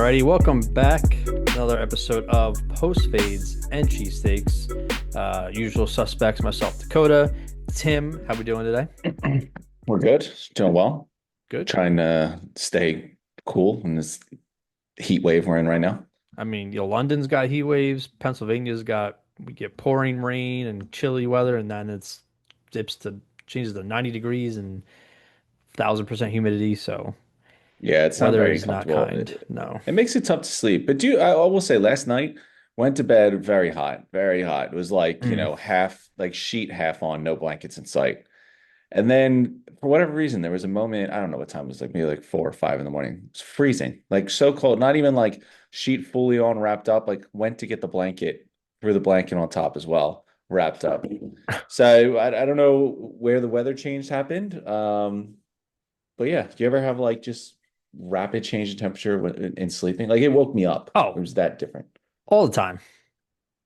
Alrighty, welcome back. Another episode of Post-Fades and Cheesesteaks. Usual suspects, myself, Dakota, Tim. How we doing today? We're good. Doing well. Good. Trying to stay cool in this heat wave we're in right now. I mean, London's got heat waves. We get pouring rain and chilly weather, and then changes to 90 degrees and 1,000% humidity. So Yeah, it's not weather very is not comfortable. kind. No. It makes it tough to sleep. But I will say last night went to bed very hot, very hot. It was like, Mm. half like sheet half on, no blankets in sight. And then for whatever reason, there was a moment, I don't know what time it was, like maybe like 4 or 5 in the morning. It was freezing, like so cold, not even like sheet fully on wrapped up, like went to get the blanket, threw the blanket on top as well, wrapped up. So I don't know where the weather change happened. But yeah, do you ever have like just rapid change in temperature in sleeping? Like it woke me up. It Oh, was that different. all the time.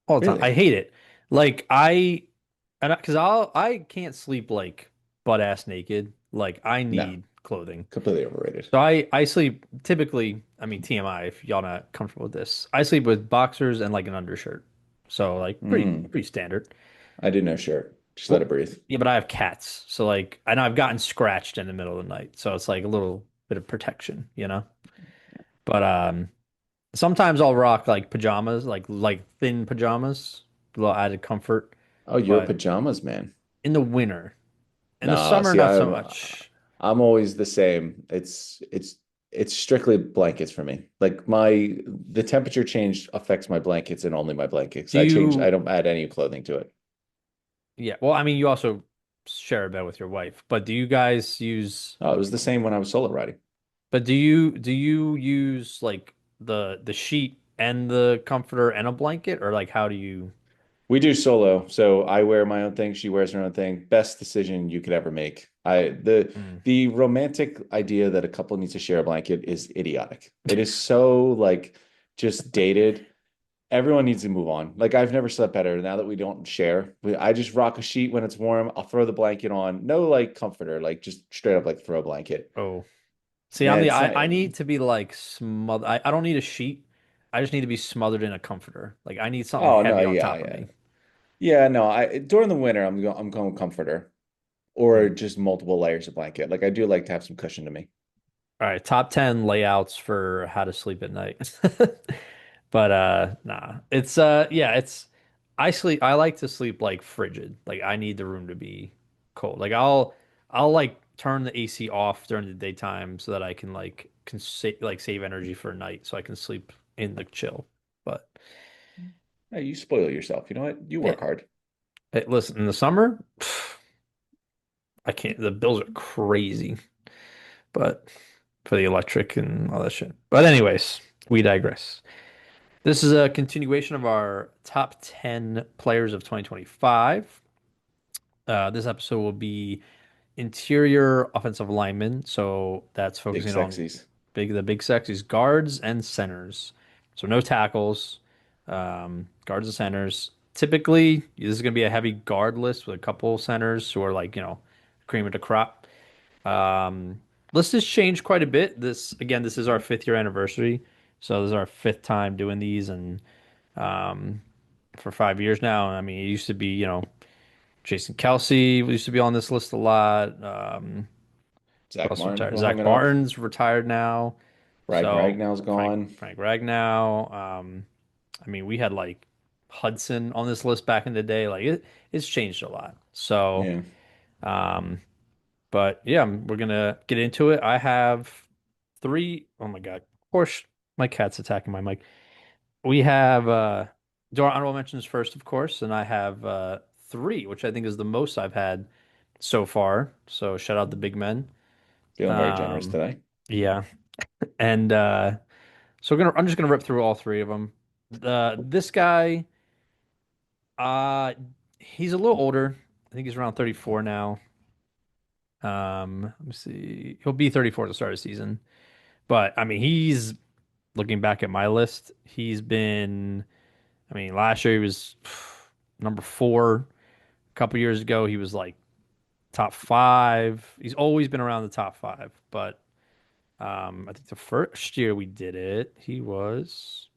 All the time. I Really? hate it. Like because I can't sleep like butt ass naked. Like I No, need clothing. completely overrated. So I sleep typically, I mean TMI if y'all not comfortable with this. I sleep with boxers and like an undershirt. So like Mm, pretty standard. I did no shirt. Just let it Well, breathe. yeah, but I have cats. So like I know I've gotten scratched in the middle of the night. So it's like a little bit of protection, you know? But sometimes I'll rock like pajamas, like thin pajamas, a little added comfort. Oh, you're But pajamas, man. in the winter. In the No, summer, see, not so much. I'm always the same. It's strictly blankets for me. Like the temperature change affects my blankets and only my blankets. Do I you, don't add any clothing to it. yeah, well, I mean, you also share a bed with your wife, but do you guys use, Oh, it was the same when I was solo riding. but do you use like the sheet and the comforter and a blanket, or like how do you? We do solo, so I wear my own thing, she wears her own thing. Best decision you could ever make. Mm. The romantic idea that a couple needs to share a blanket is idiotic. It is so like just dated. Everyone needs to move on. Like I've never slept better now that we don't share. I just rock a sheet when it's warm. I'll throw the blanket on. No like comforter, like just straight up like throw a blanket. Oh, see, And it's not, I need to be like smothered. I don't need a sheet. I just need to be smothered in a comforter. Like I need something oh no, heavy on yeah, top of yeah. me. Yeah, no, I during the winter I'm going comforter or Mm. just multiple layers of blanket. Like I do like to have some cushion to me. All right, top 10 layouts for how to sleep at night. But nah. It's yeah, it's I like to sleep like frigid. Like I need the room to be cold. Like I'll like turn the AC off during the daytime so that I can save energy for night so I can sleep in the chill. But Hey, you spoil yourself. You know what? You yeah, work hard. listen, in the summer, I can't the bills are crazy. But for the electric and all that shit. But anyways, we digress. This is a continuation of our top 10 players of 2025. This episode will be interior offensive linemen. So that's Big focusing on sexies. the big sexies, guards and centers. So no tackles, guards and centers. Typically, this is going to be a heavy guard list with a couple centers who are like, cream of the crop. Um, List has changed quite a bit. This is our fifth year anniversary. So this is our fifth time doing these, and um, for 5 years now. I mean, it used to be, Jason Kelsey used to be on this list a lot. Who Zach else Martin retired? will hung Zach it up. Martin's retired now. Rag So Ragnow's gone. Frank Ragnow. I mean, we had like Hudson on this list back in the day. It's changed a lot. So, Yeah. um, but yeah, we're gonna get into it. I have three. Oh my God. Of course, my cat's attacking my mic. We have do our honorable mentions first, of course, and I have three, which I think is the most I've had so far. So shout out the big men. Feeling very generous Um, today. yeah, and so I'm just gonna rip through all three of them. This guy, uh, he's a little older. I think he's around 34 now. Let me see. He'll be 34 at the start of the season. But I mean, he's looking back at my list. I mean, last year he was number four. A couple years ago, he was like top five. He's always been around the top five, but I think the first year we did it, he was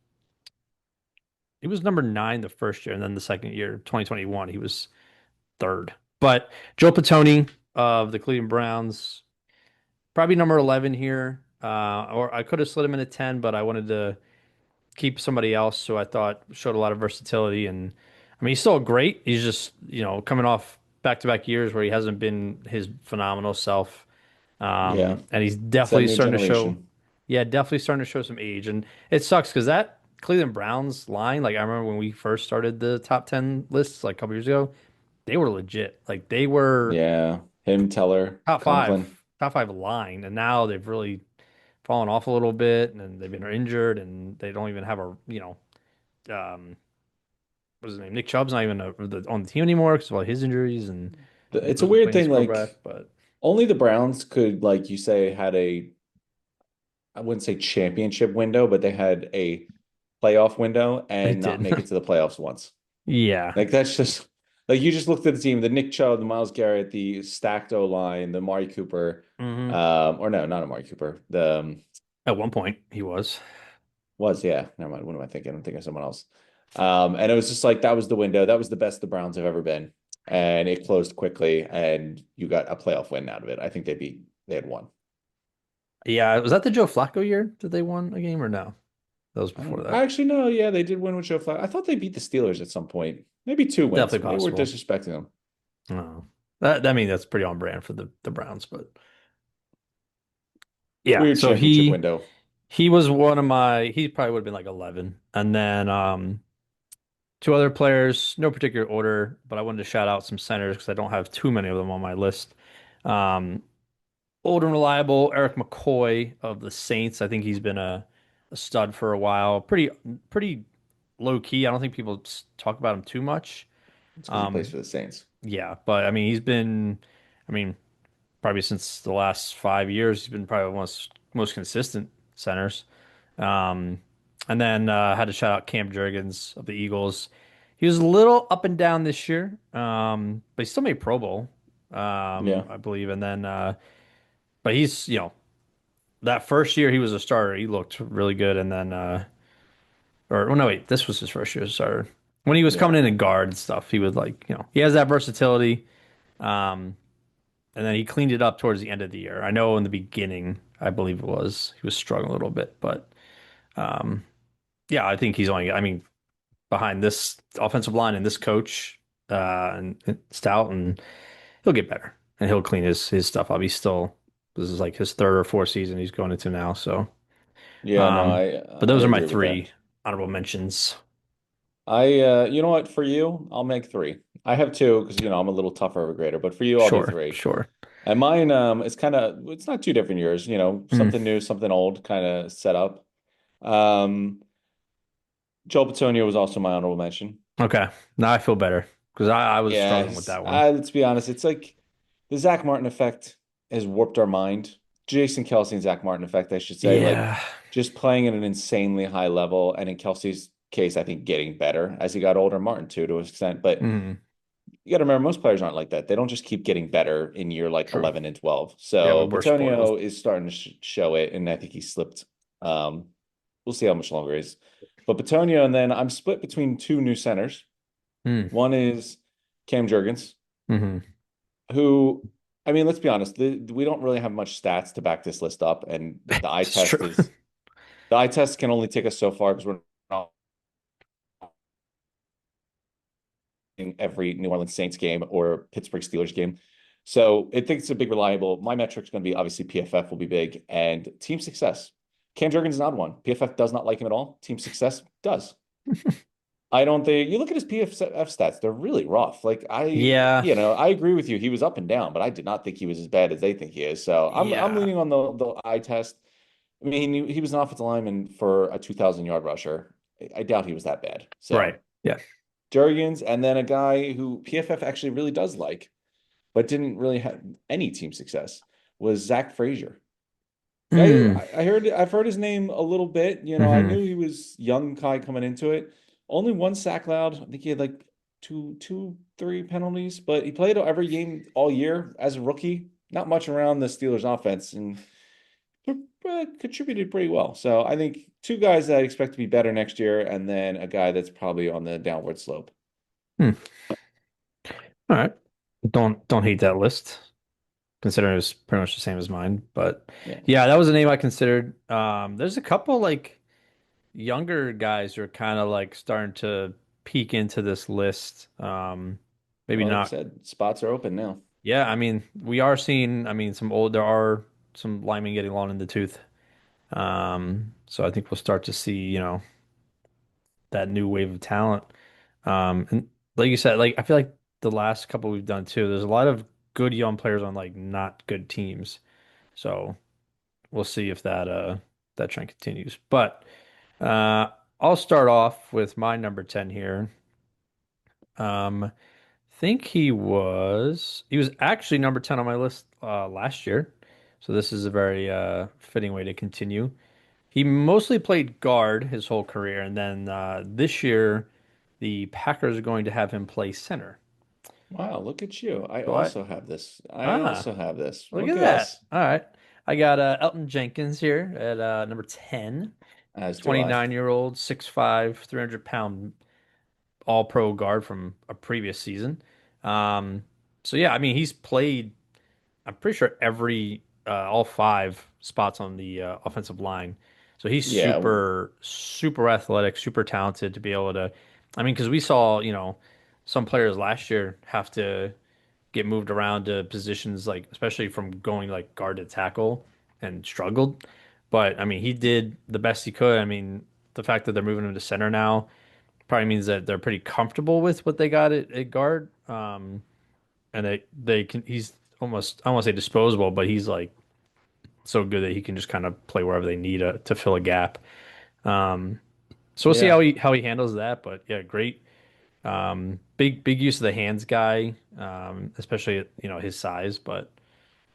number 9 the first year, and then the second year, 2021, he was third. But Joe Patoni of the Cleveland Browns, probably number 11 here. Or I could have slid him in at 10, but I wanted to keep somebody else who I thought showed a lot of versatility. And I mean, he's still great. He's just, coming off back-to-back years where he hasn't been his phenomenal self. Yeah. And he's It's that definitely new starting to show, generation. yeah, definitely starting to show some age. And it sucks because that Cleveland Browns line, like I remember when we first started the top 10 lists like a couple years ago, they were legit. Like they were Yeah. Him, Teller, top five, Conklin. top five line. And now they've really fallen off a little bit and they've been injured and they don't even have um, what's his name? Nick Chubb's not even on the team anymore because of all his injuries and he It's a wasn't weird playing his thing. quarterback. Like, But only the Browns could, like you say, had a, I wouldn't say championship window, but they had a playoff window they and not did. make it to the playoffs once. Yeah. Like that's just like you just looked at the team, the Nick Chubb, the Myles Garrett, the stacked O line, the Amari Cooper, Hmm. or no, not Amari Cooper. The At one point, he was. was yeah. Never mind. What am I thinking? I'm thinking of someone else. And it was just like that was the window. That was the best the Browns have ever been, and it closed quickly, and you got a playoff win out of it. I think they had won. Yeah. Was that the Joe Flacco year that they won a game or no? That was I before don't. that. Actually, no. Yeah, they did win with Joe Flacco. I thought they beat the Steelers at some point. Maybe two wins. Definitely Maybe we're possible. disrespecting them. Oh. I mean, that's pretty on brand for the Browns, but yeah. Weird So championship he window. he was one of my. He probably would have been like 11, and then two other players, no particular order, but I wanted to shout out some centers because I don't have too many of them on my list. Um, Old and reliable Eric McCoy of the Saints. I think he's been a stud for a while. Pretty low key. I don't think people talk about him too much. It's because he plays Um, for the Saints. yeah, but I mean, I mean, probably since the last 5 years, he's been probably one of the most consistent centers. Um, and then had to shout out Cam Jurgens of the Eagles. He was a little up and down this year, but he still made Pro Bowl, Yeah. I believe. And then, but he's, that first year he was a starter, he looked really good. And then, or well, no, wait, this was his first year as a starter. When he was Yeah. coming in and guard and stuff, he would like, he has that versatility. Um, and then he cleaned it up towards the end of the year. I know in the beginning, I believe it was, he was struggling a little bit, but um, yeah, I think he's only, I mean, behind this offensive line and this coach, and Stout, and he'll get better and he'll clean his stuff up. He's still, this is like his third or fourth season he's going into now. So, Yeah, no, um, but I those are my agree with that. three honorable mentions. You know what, for you, I'll make three. I have two because I'm a little tougher of a grader, but for you, I'll do Sure, three. sure. And mine, it's kind of it's not too different yours, Mm, something new, something old kind of set up. Um, Joel Petonio was also my honorable mention. okay. Now I feel better because I was Yeah, struggling with that one. let's be honest, it's like the Zach Martin effect has warped our mind. Jason Kelsey and Zach Martin effect, I should say, like Yeah. just playing at an insanely high level, and in Kelsey's case, I think getting better as he got older. Martin too, to an extent, but Mm, you got to remember most players aren't like that. They don't just keep getting better in year like true. 11 and 12. Yeah, So we're spoiled. Petonio is starting to show it, and I think he slipped. Um, we'll see how much longer it is. But Petonio, and then I'm split between two new centers. Mm, One is Cam Jurgens, hmm. who, I mean, let's be honest, we don't really have much stats to back this list up, and It's true. the eye test can only take us so far because we're not in every New Orleans Saints game or Pittsburgh Steelers game. So I think it's a big reliable. My metric's going to be obviously PFF will be big and team success. Cam Jurgens is not one. PFF does not like him at all. Team success does. I don't think you look at his PFF stats, they're really rough. Like Yeah. I agree with you. He was up and down, but I did not think he was as bad as they think he is. So I'm Yeah. leaning on the eye test. I mean, he was an offensive lineman for a 2,000-yard rusher. I doubt he was that bad. Right. So Yeah. Jurgens, and then a guy who PFF actually really does like, but didn't really have any team success was Zach Frazier. Mm, I've heard his name a little bit. I hmm. knew he was young guy coming into it. Only one sack allowed. I think he had like three penalties, but he played every game all year as a rookie. Not much around the Steelers offense, and contributed pretty well. So I think two guys that I expect to be better next year, and then a guy that's probably on the downward slope. Hmm. All right. Don't hate that list, considering it's pretty much the same as mine. But Yeah, yeah, that was a name I considered. There's a couple like younger guys who are kind of like starting to peek into this list. Maybe well, like I not. said, spots are open now. Yeah, I mean, we are seeing, I mean, there are some linemen getting long in the tooth. So I think we'll start to see, that new wave of talent. And like you said, like I feel like the last couple we've done too, there's a lot of good young players on like not good teams. So we'll see if that trend continues. But I'll start off with my number 10 here. Um, think he was actually number 10 on my list last year. So this is a very fitting way to continue. He mostly played guard his whole career, and then this year the Packers are going to have him play center. Wow, look at you. I So I also have this. I ah also have this. look at Look at that. us. All right. I got Elton Jenkins here at number 10. As do I. 29-year-old, 6'5", 300-pound all-pro guard from a previous season. Um, so yeah, I mean he's played I'm pretty sure all five spots on the offensive line. So he's Yeah, super, super athletic, super talented to be able to. I mean, because we saw, some players last year have to get moved around to positions like, especially from going like guard to tackle and struggled. But I mean, he did the best he could. I mean, the fact that they're moving him to center now probably means that they're pretty comfortable with what they got at guard. And they can he's almost I don't want to say disposable, but he's like so good that he can just kind of play wherever they need to fill a gap. Um, so we'll see yeah. how he handles that. But yeah, great. Big use of the hands guy, especially at his size. But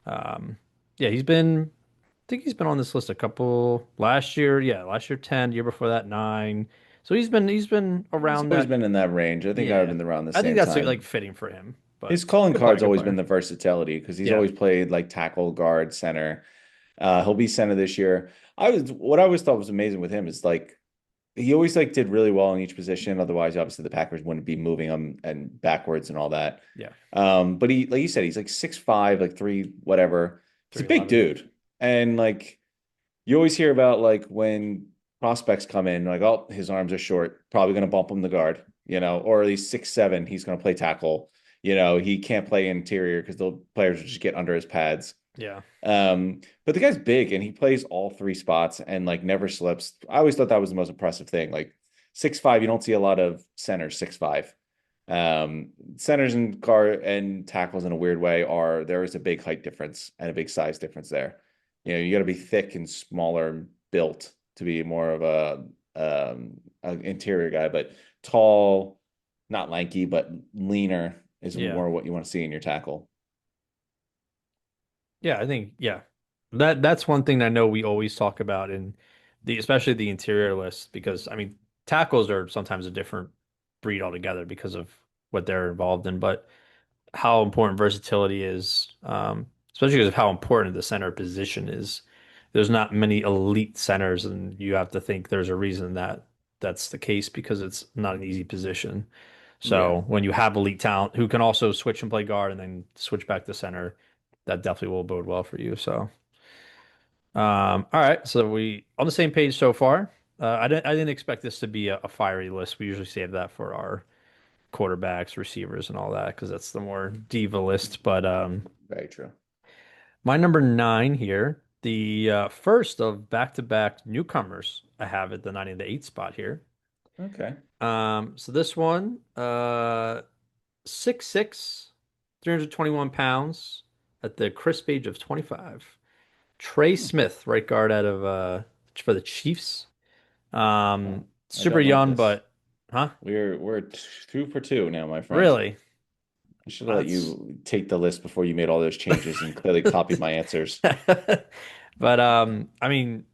um, yeah, I think he's been on this list a couple last year. Yeah, last year 10, year before that 9. So he's been He's around always that. been in that range. I think I've Yeah, been around the I think same that's like time. fitting for him. But His calling good player, card's good always been player. the versatility because he's Yeah, always played like tackle, guard, center. He'll be center this year. What I always thought was amazing with him is like he always like did really well in each position. Otherwise, obviously the Packers wouldn't be moving him and backwards and all that. yeah, But he, like you said, he's like 6'5", like three, whatever. He's a big 311. dude. And like you always hear about like when prospects come in, like, oh, his arms are short, probably gonna bump him the guard, or he's 6'7", he's gonna play tackle. He can't play interior because the players will just get under his pads. Yeah. But the guy's big and he plays all three spots and like never slips. I always thought that was the most impressive thing. Like 6'5", you don't see a lot of centers 6'5". Centers and guard and tackles in a weird way there is a big height difference and a big size difference there. You got to be thick and smaller built to be more of an interior guy, but tall, not lanky, but leaner is Yeah. more what you want to see in your tackle. Yeah, I think yeah. That's one thing I know we always talk about in especially the interior list because I mean tackles are sometimes a different breed altogether because of what they're involved in, but how important versatility is, especially because of how important the center position is. There's not many elite centers, and you have to think there's a reason that that's the case because it's not an easy position. Yeah. So when you have elite talent who can also switch and play guard and then switch back to center, that definitely will bode well for you. So, all right, so we on the same page so far. I didn't expect this to be a fiery list. We usually save that for our quarterbacks, receivers, and all that because that's the more diva list. But Very true. my number 9 here, the first of back-to-back newcomers I have at the 9 and the 8 spot here. Okay. So this one, 6'6", 321 pounds at the crisp age of 25. Trey Hmm. Smith, right guard out of for the Chiefs. Oh, I Super don't like young, this. but huh? We're 2 for 2 now, my friend. Really? I should have let That's you take the list before you made all those changes and clearly copied my answers. but I mean,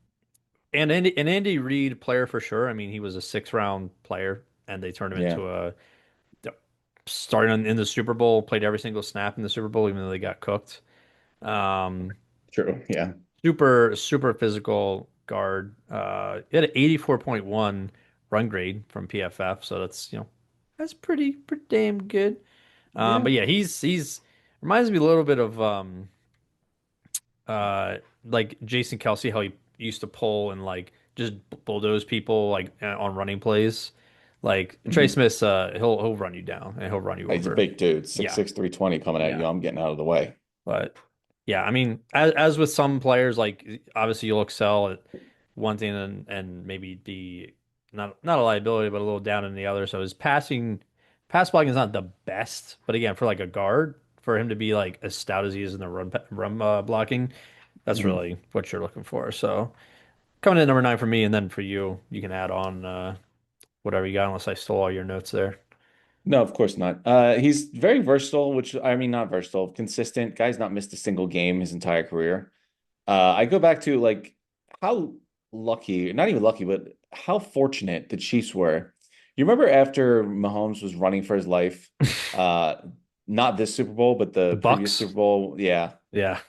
Andy Reid player for sure. I mean, he was a 6th round player, and they turned him Yeah, into starting in the Super Bowl, played every single snap in the Super Bowl, even though they got cooked. Um, true. Yeah. super physical guard. He had an 84.1 run grade from PFF, so that's that's pretty damn good. Yeah. But yeah, he's reminds me a little bit of uh like Jason Kelsey, how he used to pull and like just bulldoze people like on running plays. Like Trey Mhm. Smith's he'll run you down and he'll run you He's a over. big dude, Yeah. 6'6", 320 coming at Yeah. you. I'm getting out of the way. But yeah, I mean, as with some players, like obviously you'll excel at one thing and maybe be not a liability, but a little down in the other. So his pass blocking is not the best, but again, for like a guard, for him to be like as stout as he is in the run blocking, that's Mhm. really what you're looking for. So coming in at number 9 for me, and then for you, you can add on whatever you got, unless I stole all your notes there. No, of course not. He's very versatile, which I mean, not versatile, consistent. Guy's not missed a single game his entire career. I go back to like how lucky, not even lucky, but how fortunate the Chiefs were. You remember after Mahomes was running for his life, uh, not this Super Bowl, but The the previous Bucks, Super Bowl, yeah. yeah,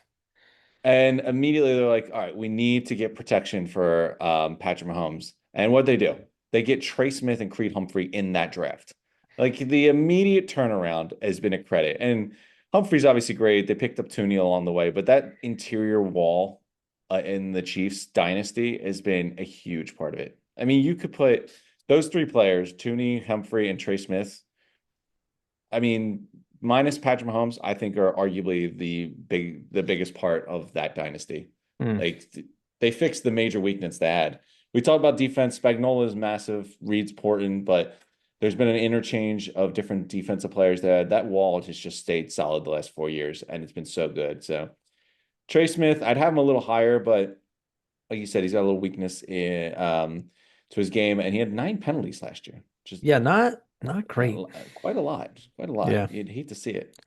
And immediately they're like, all right, we need to get protection for Patrick Mahomes. And what they do? They get Trey Smith and Creed Humphrey in that draft. Like the immediate turnaround has been a credit. And Humphrey's obviously great. They picked up Tooney along the way, but that interior wall in the Chiefs dynasty has been a huge part of it. I mean, you could put those three players, Tooney, Humphrey, and Trey Smith, I mean, minus Patrick Mahomes, I think are arguably the biggest part of that dynasty. Mm. Like they fixed the major weakness they had. We talked about defense. Spagnuolo is massive. Reed's important, but there's been an interchange of different defensive players that that wall has just stayed solid the last 4 years, and it's been so good. So Trey Smith, I'd have him a little higher, but like you said, he's got a little weakness to his game, and he had 9 penalties last year. Just Yeah, not great. quite a lot, quite a lot. Yeah. You'd hate to see it.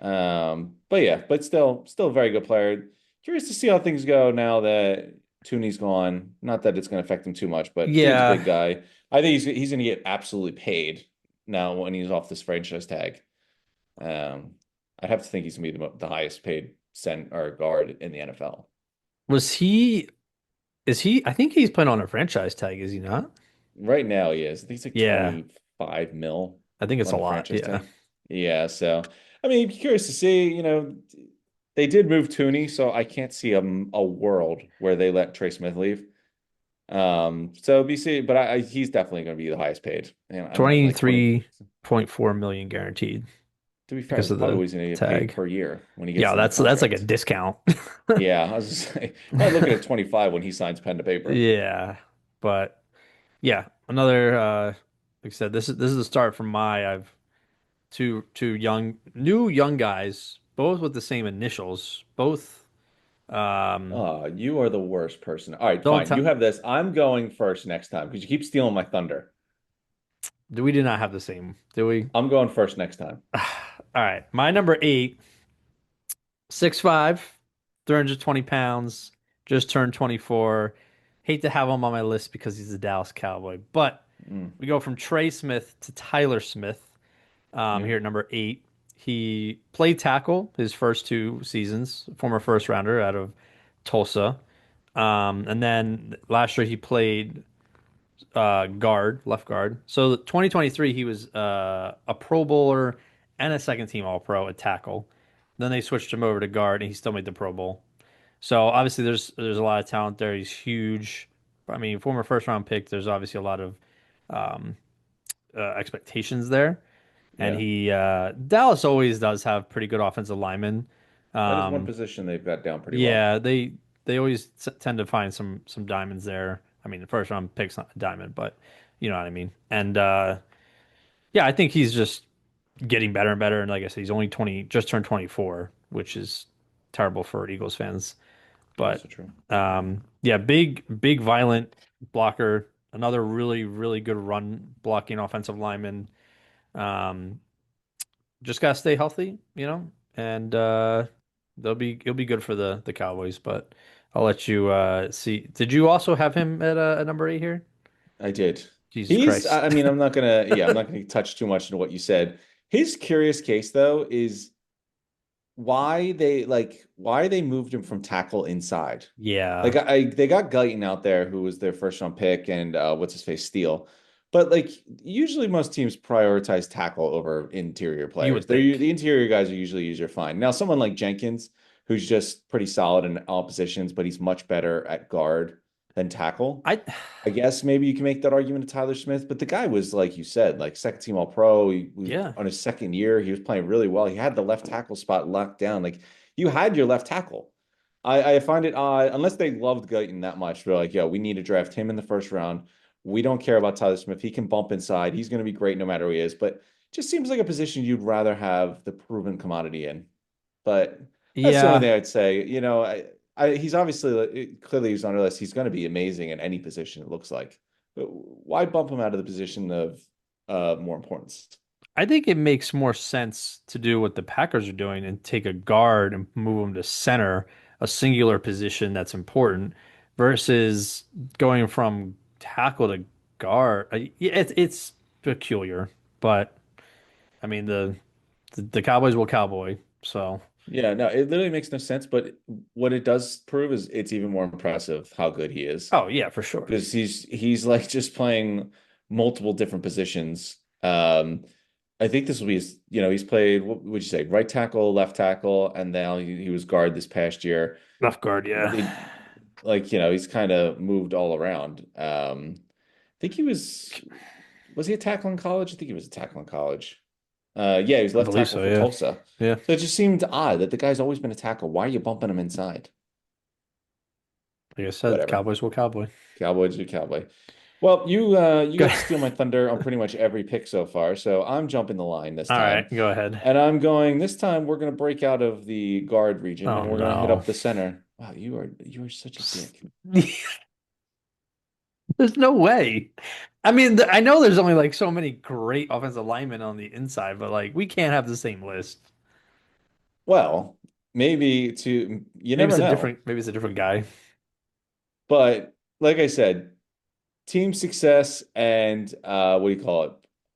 But yeah, but still a very good player. Curious to see how things go now that Tooney's gone. Not that it's going to affect him too much, but Creed's a Yeah. big guy. I think he's going to get absolutely paid now when he's off this franchise tag. Um, I'd have to think he's going to be the highest paid cent or guard in the NFL. Was he is he I think he's playing on a franchise tag, is he not? Right now, he is. I think he's like Yeah. 25 mil I think it's a on the lot. franchise Yeah. tag. Yeah, so I mean, curious to see. They did move Tooney, so I can't see a world where they let Trey Smith leave. So BC, but he's definitely going to be the highest paid. And I don't know, like 20. 23.4 million guaranteed To be fair, because that's of probably the what he's going to get paid tag. per year when he gets Yeah, the new that's like a contract. discount. Yeah, I was just saying, probably looking at 25 when he signs pen to paper. Yeah. But yeah, another like I said, this is the start from my I've two new young guys, both with the same initials, both Oh, you are the worst person. All right, don't fine. You tell have this. I'm going first next time because you keep stealing my thunder. we did not have the same, do we? I'm going first next time. All right. My number 8, 6'5", 320 pounds, just turned 24. Hate to have him on my list because he's a Dallas Cowboy. But Mm, we go from Trey Smith to Tyler Smith yeah. here at number 8. He played tackle his first 2 seasons, former first rounder out of Tulsa. And then last year he played left guard. So 2023 he was a Pro Bowler and a second team All Pro at tackle. Then they switched him over to guard, and he still made the Pro Bowl. So obviously there's a lot of talent there. He's huge. I mean, former first round pick. There's obviously a lot of um, expectations there, and Yeah. Dallas always does have pretty good offensive linemen. That is one Um, position they've got down pretty well. yeah, they always tend to find some diamonds there. I mean, the first round pick's not a diamond, but you know what I mean. And yeah, I think he's just getting better and better. And like I said, he's only 20, just turned 24, which is terrible for Eagles fans. Also But true. yeah, big violent blocker. Another really good run blocking offensive lineman. Um, just gotta stay healthy, and it'll be good for the Cowboys. But I'll let you see. Did you also have him at a number 8 here? I did. Jesus Christ. I mean, I'm not gonna touch too much into what you said. His curious case though is why they moved him from tackle inside. Yeah, They got Guyton out there who was their first round pick and what's his face Steele. But like usually most teams prioritize tackle over interior you players. would think. The interior guys are usually easier to find. Now someone like Jenkins, who's just pretty solid in all positions, but he's much better at guard than tackle. I I guess maybe you can make that argument to Tyler Smith, but the guy was, like you said, like second team All Pro. He was yeah. on his second year. He was playing really well. He had the left tackle spot locked down. Like you had your left tackle. I find it odd, unless they loved Guyton that much. They're like, yo, we need to draft him in the first round. We don't care about Tyler Smith. He can bump inside. He's going to be great no matter who he is. But just seems like a position you'd rather have the proven commodity in. But that's the only Yeah, thing I'd say. He's obviously clearly he's on our list. He's going to be amazing in any position, it looks like. But why bump him out of the position of more importance? I think it makes more sense to do what the Packers are doing and take a guard and move him to center, a singular position that's important, versus going from tackle to guard. Yeah, it's peculiar, but I mean the Cowboys will cowboy. So, Yeah, no, it literally makes no sense. But what it does prove is it's even more impressive how good he is oh yeah, for sure. because he's like just playing multiple different positions. I think this will be he's played, what would you say, right tackle, left tackle, and now he was guard this past year. Left guard, yeah. It, he's kind of moved all around. I think was he a tackle in college? I think he was a tackle in college. Yeah, he was I left believe tackle so, for yeah. Tulsa. Yeah. So it just seemed odd that the guy's always been a tackle. Why are you bumping him inside? Like I said, Whatever. Cowboys will cowboy. Cowboys are cowboy. Well, you Go got to steal my thunder on pretty much every pick so far, so I'm jumping the line this All right, time. go ahead. And I'm going this time we're gonna break out of the guard region Oh and we're gonna hit no. up the center. Wow, you are such a dick. There's no way. I mean, I know there's only like so many great offensive linemen on the inside, but like we can't have the same list. Well, you never know. Maybe it's a different guy. But like I said, team success and what do you call it?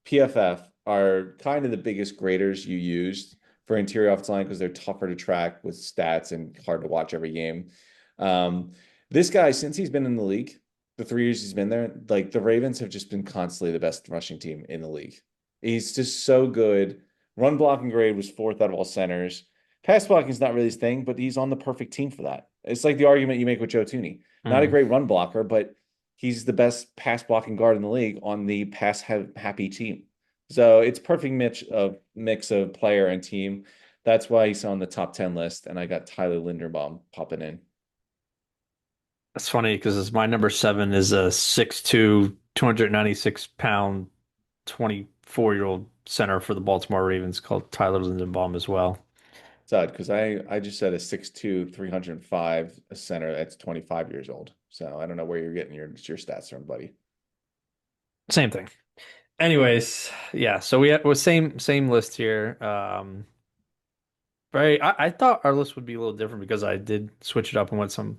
PFF are kind of the biggest graders you used for interior offensive line because they're tougher to track with stats and hard to watch every game. Um, this guy, since he's been in the league, the 3 years he's been there, like the Ravens have just been constantly the best rushing team in the league. He's just so good. Run blocking grade was fourth out of all centers. Pass blocking is not really his thing, but he's on the perfect team for that. It's like the argument you make with Joe Tooney. Not a Hmm. great run blocker, but he's the best pass blocking guard in the league on the happy team. So it's perfect mix of player and team. That's why he's on the top 10 list. And I got Tyler Linderbaum popping in. It's funny because my number seven is a 6'2", 296 pound, 24-year-old center for the Baltimore Ravens called Tyler Lindenbaum as well. It's odd because I just said a 6'2", 305 a center that's 25 years old. So I don't know where you're getting your stats from, buddy. Same thing. Anyways, yeah, so we was same list here. Right. I thought our list would be a little different because I did switch it up and went some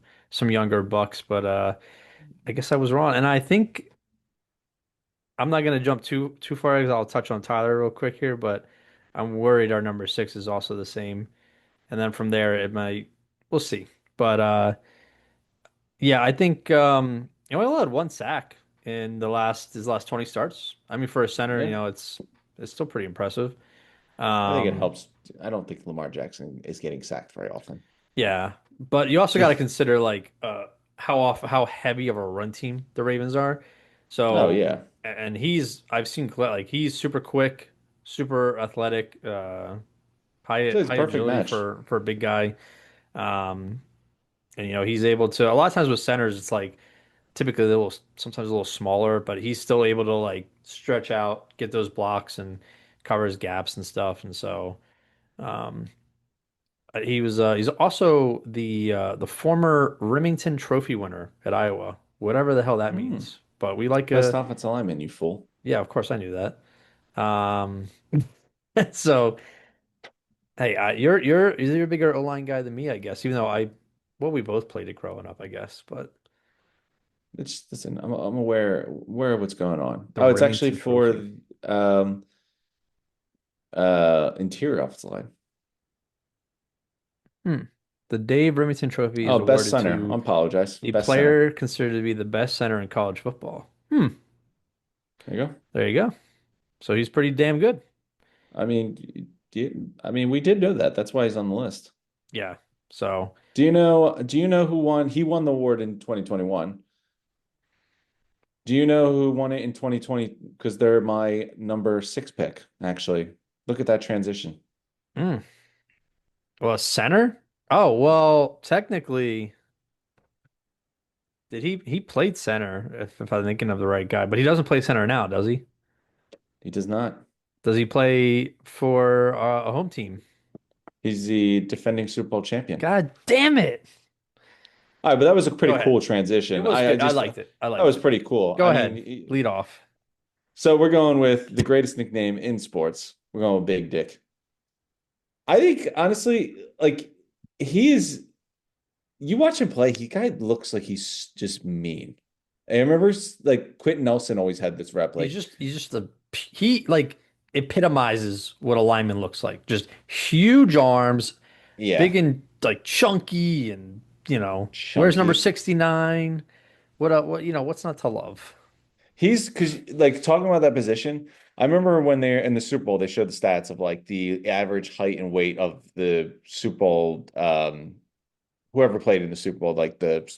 younger bucks, but I guess I was wrong. And I think I'm not gonna jump too far because I'll touch on Tyler real quick here, but I'm worried our number six is also the same. And then from there it might we'll see. But yeah, I think he only allowed one sack in his last 20 starts. I mean for a center, Yeah. it's still pretty impressive. I think it Um helps. I don't think Lamar Jackson is getting sacked very often. Yeah, but you also got to consider like how heavy of a run team the Ravens are. Oh, So yeah. and I've seen like he's super quick, super athletic, So it's a high perfect agility match. for a big guy. Um, and he's able to a lot of times with centers it's like typically sometimes a little smaller, but he's still able to like stretch out, get those blocks and cover his gaps and stuff. And so um he's also the former Remington Trophy winner at Iowa, whatever the hell that Hmm. means. But we like Best a offensive lineman, you fool. yeah, of course I knew that. Um, so hey, you're a bigger O-line guy than me, I guess. Even though we both played it growing up, I guess. But Listen, I'm aware of what's going on. the Oh, it's actually Remington for Trophy. um interior offensive line. Hmm. The Dave Remington Trophy is Oh, best awarded center. I to apologize. the Best center. player considered to be the best center in college football. Hmm. There you go. There you go. So he's pretty damn good. I mean, we did know that. That's why he's on the list. Yeah. So Do you know who won? He won the award in 2021. Do you know who won it in 2020? Because they're my number six pick, actually. Look at that transition. mm. Well, center? Oh, well, technically, did he played center if I'm thinking of the right guy, but he doesn't play center now, does he? He does not. Does he play for a home team? He's the defending Super Bowl champion. God damn it. All right, but that was a Go pretty ahead. cool It transition. was I good. I just liked it. I that liked was it. pretty cool. Go ahead. Lead off. So we're going with the greatest nickname in sports. We're going with Big Dick. I think honestly, like he's you watch him play, he guy looks like he's just mean. I remember like Quentin Nelson always had this rep, like, He's just a he like epitomizes what a lineman looks like. Just huge arms, yeah, big and like chunky and where's number chunky. 69? What what's not to love? He's because like talking about that position, I remember when they're in the Super Bowl, they showed the stats of like the average height and weight of the Super Bowl whoever played in the Super Bowl, like the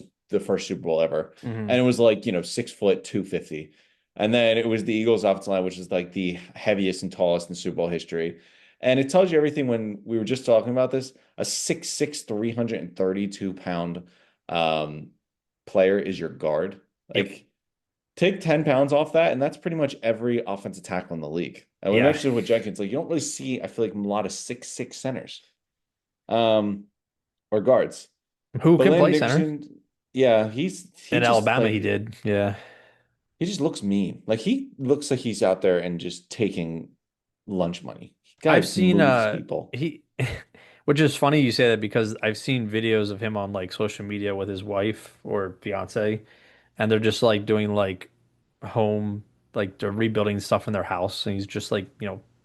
first Super Bowl ever. Hmm. And it was like, 6 foot 250. And then it was the Eagles offensive line, which is like the heaviest and tallest in Super Bowl history. And it tells you everything when we were just talking about this. A 6'6", 332 pound um player is your guard. Yep. Like take 10 pounds off that, and that's pretty much every offensive tackle in the league. And we Yeah. mentioned with Jenkins, like you don't really see, I feel like a lot of 6'6" centers. Um, or guards. Who But can Landon play center? Dickerson, yeah, he In just Alabama, he like did. Yeah. he just looks mean. Like he looks like he's out there and just taking lunch money. I've Guy seen moves people. he which is funny you say that because I've seen videos of him on like social media with his wife or fiance and they're just like doing like home like they're rebuilding stuff in their house and he's just like,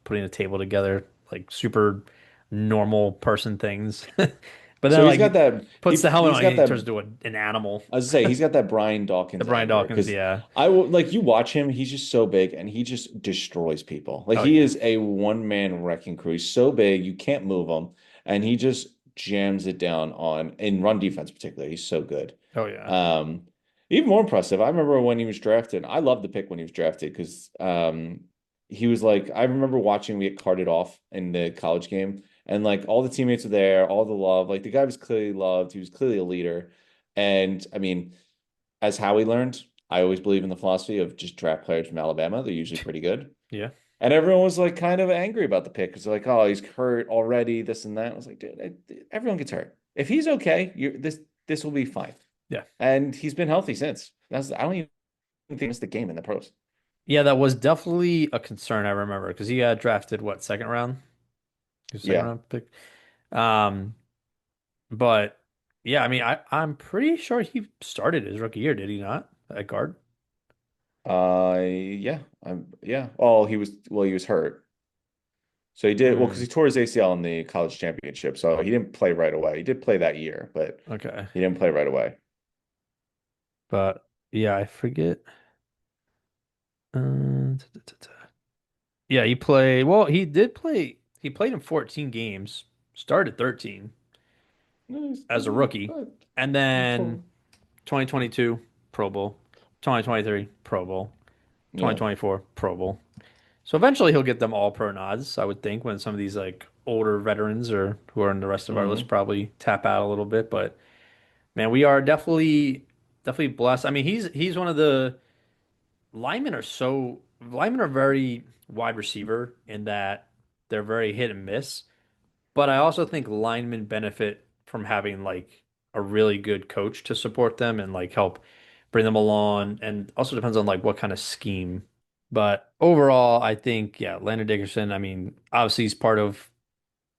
putting a table together like super normal person things. But So then he's like got that puts the helmet he's on and got he that turns into an animal. I was say he's got that Brian The Dawkins Brian anger Dawkins, because yeah. I will like you watch him, he's just so big and he just destroys people. Like Oh he yeah. is a one man wrecking crew. He's so big, you can't move him, and he just jams it down on in run defense particularly. He's so good. Oh yeah. Um, Even more impressive. I remember when he was drafted. I loved the pick when he was drafted because he was like I remember watching him get carted off in the college game and like all the teammates were there, all the love. Like the guy was clearly loved. He was clearly a leader. And I mean, as Howie learned, I always believe in the philosophy of just draft players from Alabama. They're usually pretty good. Yeah. And everyone was like kind of angry about the pick because they're like, oh, he's hurt already, this and that. I was like, dude, everyone gets hurt. If he's okay, this will be fine. Yeah. And he's been healthy since. I don't even think it's the game in the pros. Yeah, that was definitely a concern I remember because he got drafted what, second round? He was second Yeah. round pick. Um, but yeah, I mean I'm pretty sure he started his rookie year, did he not? At guard? Yeah. Yeah. Oh, he was hurt. So he did well because Hmm. he tore his ACL in the college championship. So he didn't play right away. He did play that year, but Okay. he didn't play right away. But yeah, I forget. Yeah, he played well, he did play he played in 14 games, started 13 as a rookie, and then 2022 Pro Bowl, 2023 Pro Bowl, Yeah. 2024 Pro Bowl. So eventually he'll get them all pro nods, I would think, when some of these like older veterans or who are in the rest of our list Hmm. probably tap out a little bit. But man, we are definitely blessed. I mean, he's one of the linemen are very wide receiver in that they're very hit and miss. But I also think linemen benefit from having like a really good coach to support them and like help bring them along. And also depends on like what kind of scheme. But overall, I think, yeah, Landon Dickerson, I mean, obviously he's part of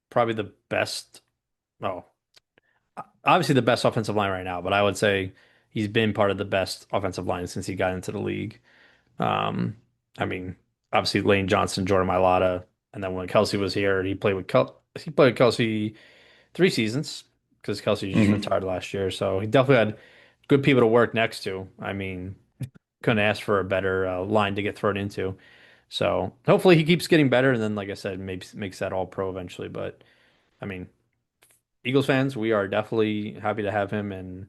probably the best, well, obviously the best offensive line right now, but I would say he's been part of the best offensive line since he got into the league. Um, I mean, obviously Lane Johnson, Jordan Mailata, and then when Kelsey was here, he played with Kelsey 3 seasons. because Kelsey just Hmm. retired last year. So he definitely had good people to work next to. I mean, couldn't ask for a better line to get thrown into. So hopefully he keeps getting better, and then, like I said, maybe makes that all pro eventually. But I mean, Eagles fans, we are definitely happy to have him, and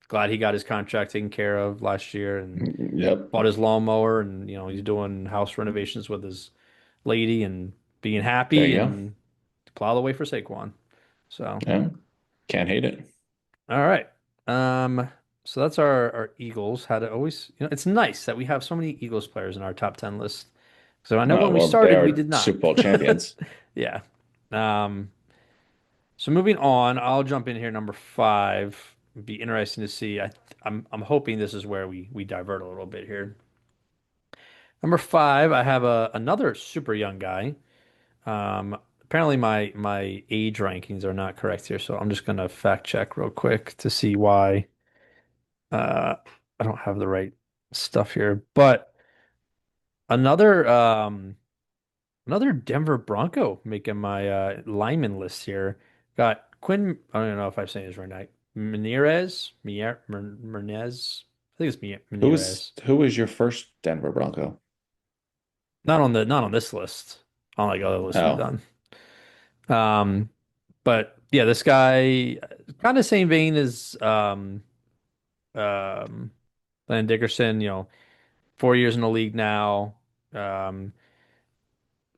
glad he got his contract taken care of last year and Yep. bought his lawnmower, and he's doing house renovations with his lady and being There happy you go. and plow the way for Saquon. So, Yeah. Can't hate it. all right. Um, so that's our Eagles. Had to always, it's nice that we have so many Eagles players in our top 10 list. So I know when we Well, they started, we are did not. Super Bowl champions. Yeah. Um, so moving on, I'll jump in here, number five. Be interesting to see. I'm hoping this is where we divert a little bit here. Number five, I have another super young guy. Apparently my age rankings are not correct here, so I'm just gonna fact check real quick to see why uh I don't have the right stuff here. But another another Denver Bronco making my lineman list here. Got Quinn, I don't know if I'm saying this right now. Menez. I think it's Menez. Who was your first Denver Bronco? Not on this list. On like other lists we've Oh, done. Um, but yeah, this guy kind of same vein as um Landon Dickerson, 4 years in the league now. Um,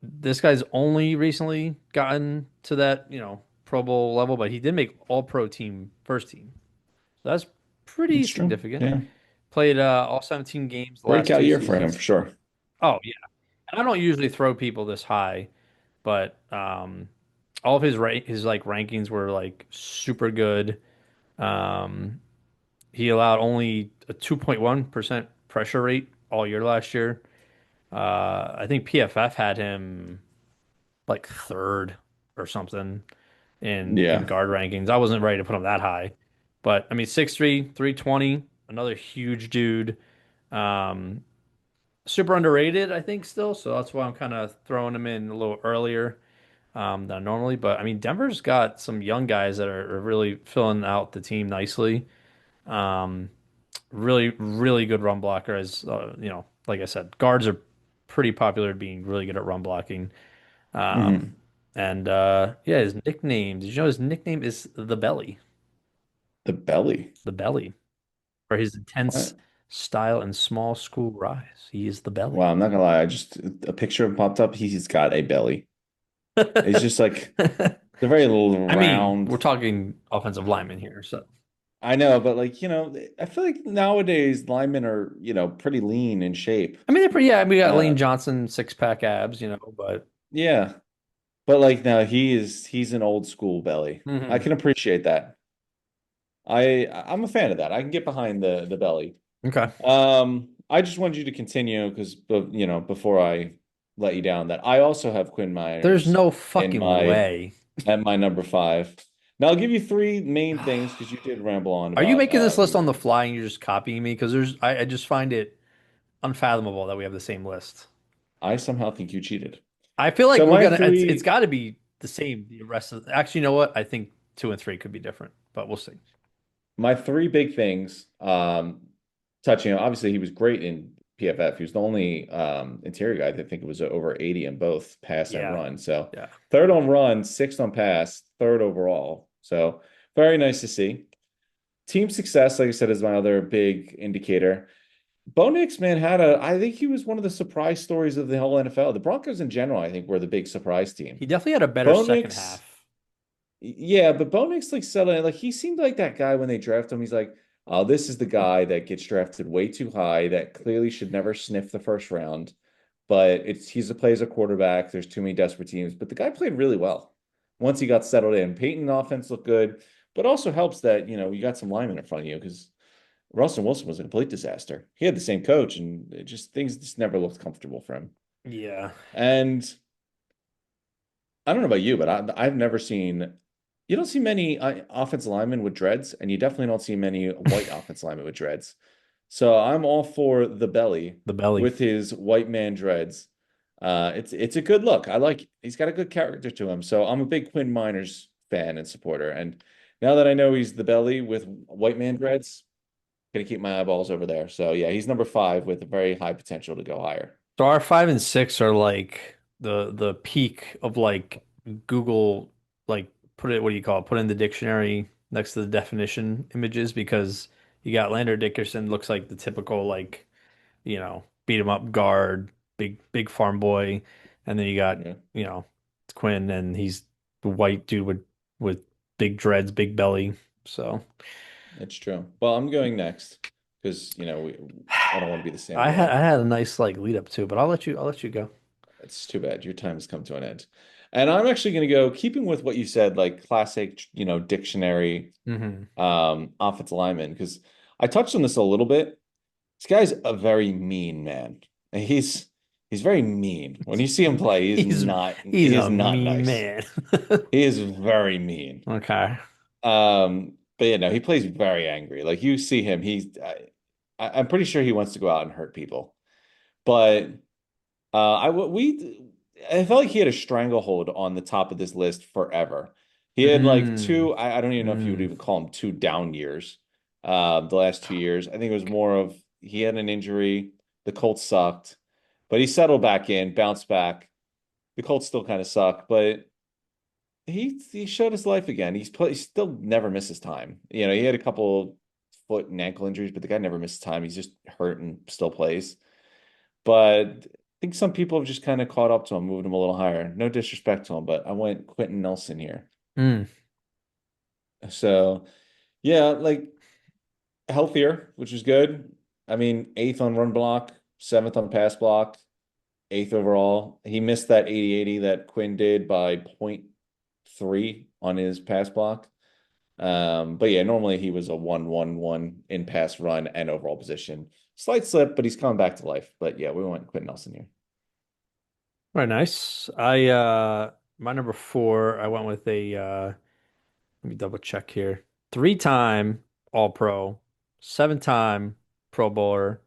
this guy's only recently gotten to that, Pro Bowl level, but he did make all pro team first team. So that's pretty it's true. significant. Yeah. Played all 17 games the last Breakout two year for him seasons. for sure. Oh yeah. And I don't usually throw people this high, but all of his like rankings were like super good. Um, he allowed only a 2.1% pressure rate all year last year. I think PFF had him like third or something in Yeah. guard rankings. I wasn't ready to put him that high, but I mean 6'3", 320, another huge dude. Um, Super underrated, I think still. So that's why I'm kind of throwing him in a little earlier than normally. But I mean, Denver's got some young guys that are really filling out the team nicely. Um, Really, really good run blocker. As like I said, guards are pretty popular at being really good at run blocking. Um, Hmm. and yeah, his nickname. Did you know his nickname is the Belly? The belly. The Belly, for his intense What? style and small school rise. He is the Belly. Wow, I'm not gonna lie. I just a picture of him popped up. He's got a belly. It's just like they're very little I mean, round. we're talking offensive lineman here, so I know, but like, I feel like nowadays linemen are, pretty lean in shape. I mean they're pretty. Yeah, we got Uh, Lane Johnson, six pack abs, but yeah. But like now he's an old school belly. I mhm. can appreciate that. I'm a fan of that. I can get behind the belly. Okay. I just wanted you to continue because before I let you down that I also have Quinn There's Miners no in fucking my way. at my number five. Now I'll give you three main things because you did ramble on Are you about making this who list you on the think. fly and you're just copying me? Because I just find it unfathomable that we have the same list. I somehow think you cheated. I feel like So we're my gonna. It's three got to be the same. The rest of actually, you know what? I think two and three could be different, but we'll see. my three big things, touching on, obviously he was great in PFF. He was the only interior guy that I think it was over 80 in both pass and Yeah, run. So yeah. third on run, sixth on pass, third overall. So very nice to see. Team success, like I said, is my other big indicator. Bo Nix, man, I think he was one of the surprise stories of the whole NFL. The Broncos in general, I think, were the big surprise team. He definitely had a better Bo second Nix, half. yeah, but Bo Nix like settled in. Like he seemed like that guy when they draft him. He's like, oh, this is the guy that gets drafted way too high, that clearly should never sniff the first round. But he's a plays a quarterback. There's too many desperate teams. But the guy played really well once he got settled in. Peyton offense looked good, but also helps that you got some linemen in front of you because Russell Wilson was a complete disaster. He had the same coach, and things just never looked comfortable for him. Yeah, And I don't know about you, but I've never seen. You don't see many offensive linemen with dreads, and you definitely don't see many white offensive linemen with dreads. So I'm all for the belly the belly. with his white man dreads. It's a good look. He's got a good character to him. So I'm a big Quinn Miners fan and supporter. And Now that I know he's the belly with white man dreads, gonna keep my eyeballs over there. So yeah, he's number 5 with a very high potential to go higher. So our 5 and 6 are like the peak of like Google, like put it, what do you call it? Put in the dictionary next to the definition images, because you got Lander Dickerson, looks like the typical like, beat 'em up guard, big farm boy, and then you got, Yeah, you know, Quinn, and he's the white dude with big dreads, big belly. So it's true. Well, I'm going next because I don't want to be the same I guy. had a nice like lead up to, but I'll let you go. It's too bad. Your time has come to an end. And I'm actually going to go, keeping with what you said, like classic, dictionary Hmm. offensive lineman, because I touched on this a little bit. This guy's a very mean man. And he's very mean. When you see him play, He's he he's is a not mean nice. man. He is very mean. Okay. But he plays very angry. Like you see him, I'm pretty sure he wants to go out and hurt people. But I felt like he had a stranglehold on the top of this list forever. He had like Mm. two, I don't even know if you would Mm. even call them two down years. The last 2 years. I think it was more of he had an injury, the Colts sucked, but he settled back in, bounced back. The Colts still kind of suck, but he showed his life again. He still never misses time. He had a couple foot and ankle injuries, but the guy never misses time. He's just hurt and still plays. But I think some people have just kind of caught up to him, moved him a little higher. No disrespect to him, but I went Quentin Nelson here. Mm. So yeah, like healthier, which is good. I mean, eighth on run block, seventh on pass block, eighth overall. He missed that 80-80 that Quinn did by point 0.3 on his pass block. But yeah, normally he was a 1-1-1 in pass run and overall position. Slight slip, but he's coming back to life. But yeah, we went Quentin Nelson here. Very nice. I My number four, I went with a let me double check here. 3-time All Pro, 7-time Pro Bowler,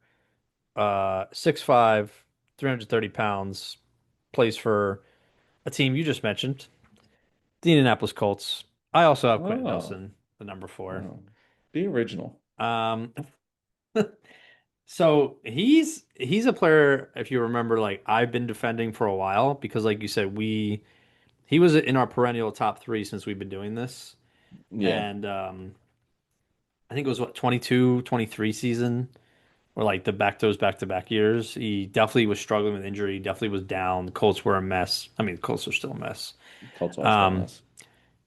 6'5", 330 pounds, plays for a team you just mentioned, the Indianapolis Colts. I also have Quentin Oh. Nelson, the number four. Oh, be original. Um, so he's a player, if you remember, like I've been defending for a while because, like you said, he was in our perennial top three since we've been doing this, Yeah, and I think it was what 22, 23 season, or like those back-to-back years. He definitely was struggling with injury. Definitely was down. The Colts were a mess. I mean, the Colts are still a mess. Colts are still a Um, mess.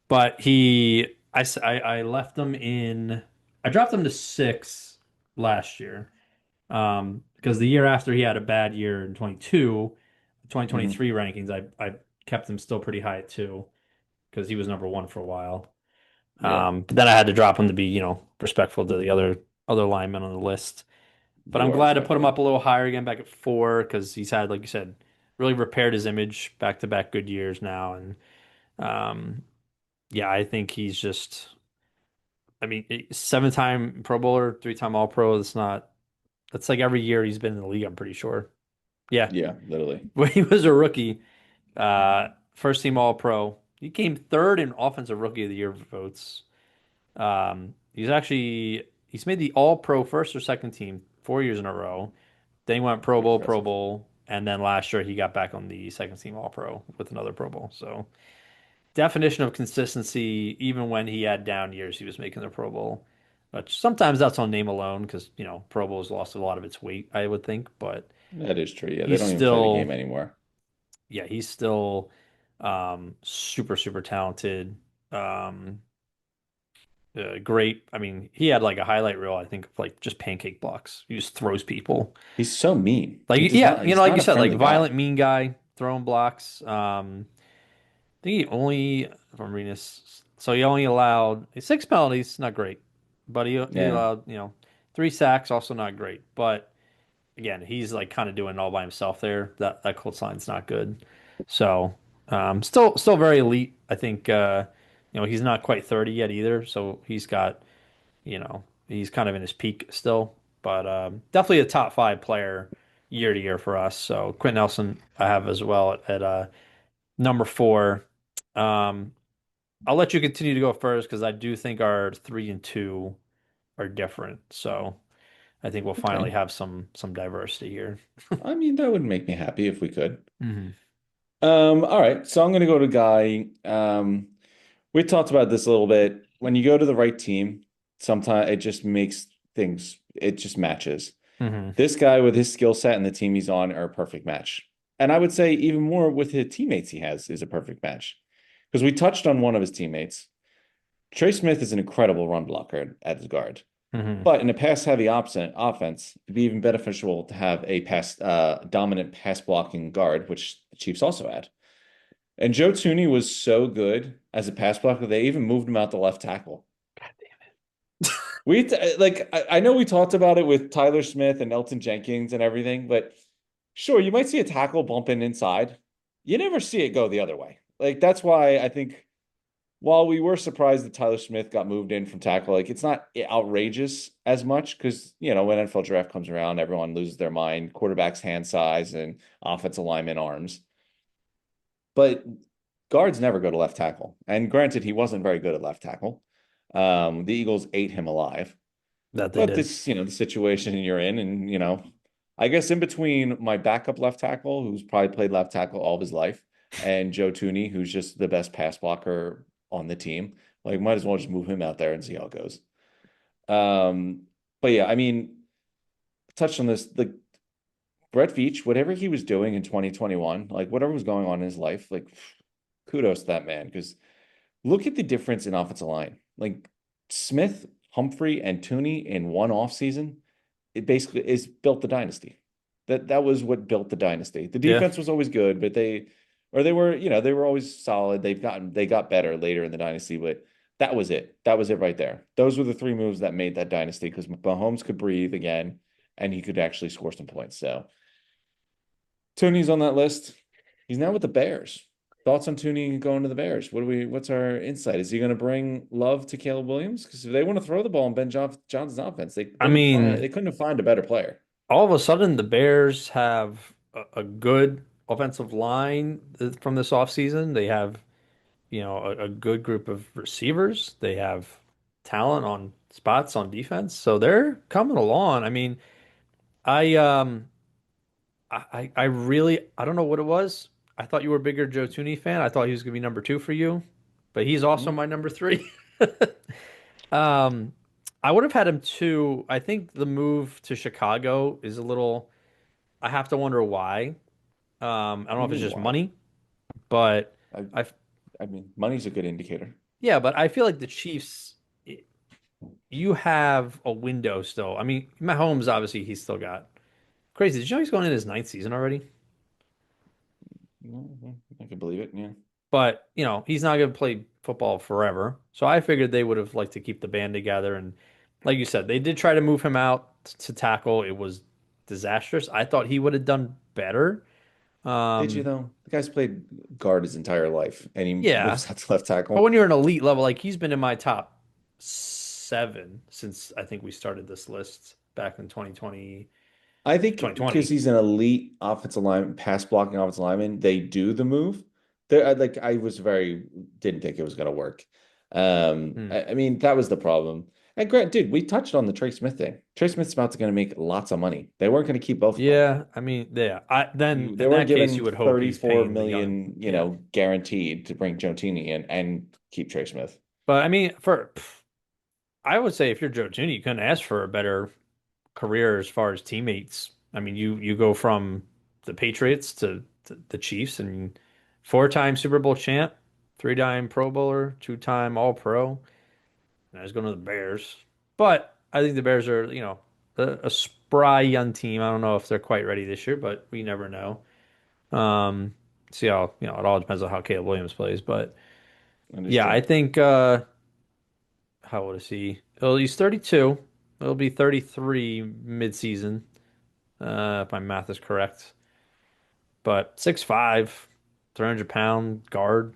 but I left him in. I dropped him to 6 last year. Because the year after he had a bad year in 22, Hmm. 2023 rankings, I kept him still pretty high at 2 because he was number 1 for a while. Yeah, But then I had to drop him to be, respectful to the other linemen on the list. But you I'm are glad to put him respectful. up a little higher again, back at 4, because he's had, like you said, really repaired his image, back to back good years now. And um, yeah, I think he's just, I mean, 7-time Pro Bowler, 3-time All Pro. That's like every year he's been in the league, I'm pretty sure. Yeah. Yeah, literally. When he was a rookie, first team All Pro. He came third in Offensive Rookie of the Year votes. He's made the All Pro first or second team 4 years in a row. Then he went Pro Pretty Bowl, Pro impressive. Bowl, and then last year he got back on the second team All Pro with another Pro Bowl. So definition of consistency, even when he had down years, he was making the Pro Bowl. But sometimes that's on name alone because, Pro Bowl's lost a lot of its weight, I would think. But That is true. Yeah, they he's don't even play the still game anymore. yeah, he's still super, super talented. Um, Great. I mean, he had like a highlight reel, I think, of like just pancake blocks. He just throws people. He's so mean. Like, He does yeah, not, he's like not you a said, like friendly guy. violent, mean guy, throwing blocks. I think if I'm reading this, so he only allowed 6 penalties, not great, but he Yeah. allowed, 3 sacks, also not great. But again, he's like kind of doing it all by himself there. That Colts line's not good. So still very elite. I think he's not quite 30 yet either. So he's kind of in his peak still. But definitely a top 5 player year to year for us. So Quentin Nelson I have as well at number 4. Um, I'll let you continue to go first because I do think our 3 and 2 are different. So I think we'll finally Okay. have some diversity here. I mean, that would make me happy if we could. Hmm. All right. So I'm gonna go to Guy. We talked about this a little bit. When you go to the right team, sometimes it just makes things, it just matches. Hmm. This guy with his skill set and the team he's on are a perfect match. And I would say even more with his teammates he has is a perfect match. Because we touched on one of his teammates. Trey Smith is an incredible run blocker at his guard. Hmm. But in a pass-heavy offense, it'd be even beneficial to have a dominant pass blocking guard, which the Chiefs also had. And Joe Tooney was so good as a pass blocker, they even moved him out to left tackle. I know we talked about it with Tyler Smith and Elton Jenkins and everything, but sure, you might see a tackle bumping inside. You never see it go the other way. Like that's why I think while we were surprised that Tyler Smith got moved in from tackle, like it's not outrageous as much because when NFL draft comes around, everyone loses their mind, quarterback's hand size and offensive lineman arms. But guards never go to left tackle. And granted, he wasn't very good at left tackle. The Eagles ate him alive. That they But did. this, the situation you're in, and I guess in between my backup left tackle, who's probably played left tackle all of his life, and Joe Tooney, who's just the best pass blocker on the team, like might as well just move him out there and see how it goes. Um, but yeah, I mean, touched on this, the Brett Veach, whatever he was doing in 2021, like whatever was going on in his life, like kudos to that man because look at the difference in offensive line. Like Smith, Humphrey, and Tooney in one off season, it basically is built the dynasty. That was what built the dynasty. The Yeah. defense was always good, but they were always solid. They got better later in the dynasty, but that was it. That was it right there. Those were the three moves that made that dynasty because Mahomes could breathe again and he could actually score some points. So Tooney's on that list. He's now with the Bears. Thoughts on Tooney going to the Bears? What's our insight? Is he going to bring love to Caleb Williams? Because if they want to throw the ball in Johnson's offense, I mean, they couldn't have found a better player. all of a sudden the Bears have a good offensive line from this offseason. They have, a good group of receivers. They have talent on spots on defense. So they're coming along. I mean, I I really I don't know what it was. I thought you were a bigger Joe Tooney fan. I thought he was gonna be number 2 for you, but he's also Mm, my number 3. Um, I would have had him too. I think the move to Chicago is a little. I have to wonder why. I don't What know do you if it's mean just why? money, but I I I mean, money's a good indicator. yeah, but I feel like the Chiefs. You have a window still. I mean, Mahomes obviously he's still got crazy. Did you know he's going in his ninth season already? I can believe it. Yeah. But, he's not going to play football forever. So I figured they would have liked to keep the band together. And like you said, they did try to move him out to tackle. It was disastrous. I thought he would have done better. Did you Um, though? The guy's played guard his entire life, and he yeah. moves out to left But tackle. when you're an elite level, like he's been in my top 7 since I think we started this list back in 2020, I think because 2020. he's an elite offensive lineman, pass blocking offensive lineman, they do the move. I was very didn't think it was going to work. Hmm. I mean that was the problem. And Grant, dude, we touched on the Trey Smith thing. Trey Smith's about to going to make lots of money. They weren't going to keep both of them. Yeah. I mean, yeah. Then They in weren't that case, you given would hope he's 34 paying the young. million, Yeah. guaranteed to bring Joe Tooney in and keep Trey Smith. But I mean, I would say if you're Joe Tooney, you couldn't ask for a better career as far as teammates. I mean, you go from the Patriots to the Chiefs and 4-time Super Bowl champ, 3-time Pro Bowler, 2-time All Pro. Now he's going to the Bears. But I think the Bears are, a spry young team. I don't know if they're quite ready this year, but we never know. Um, See how, it all depends on how Caleb Williams plays. But yeah, I Understood. think how old is he? Well, he's 32. It'll be 33 mid-season, if my math is correct. But 6'5", 300-pound guard,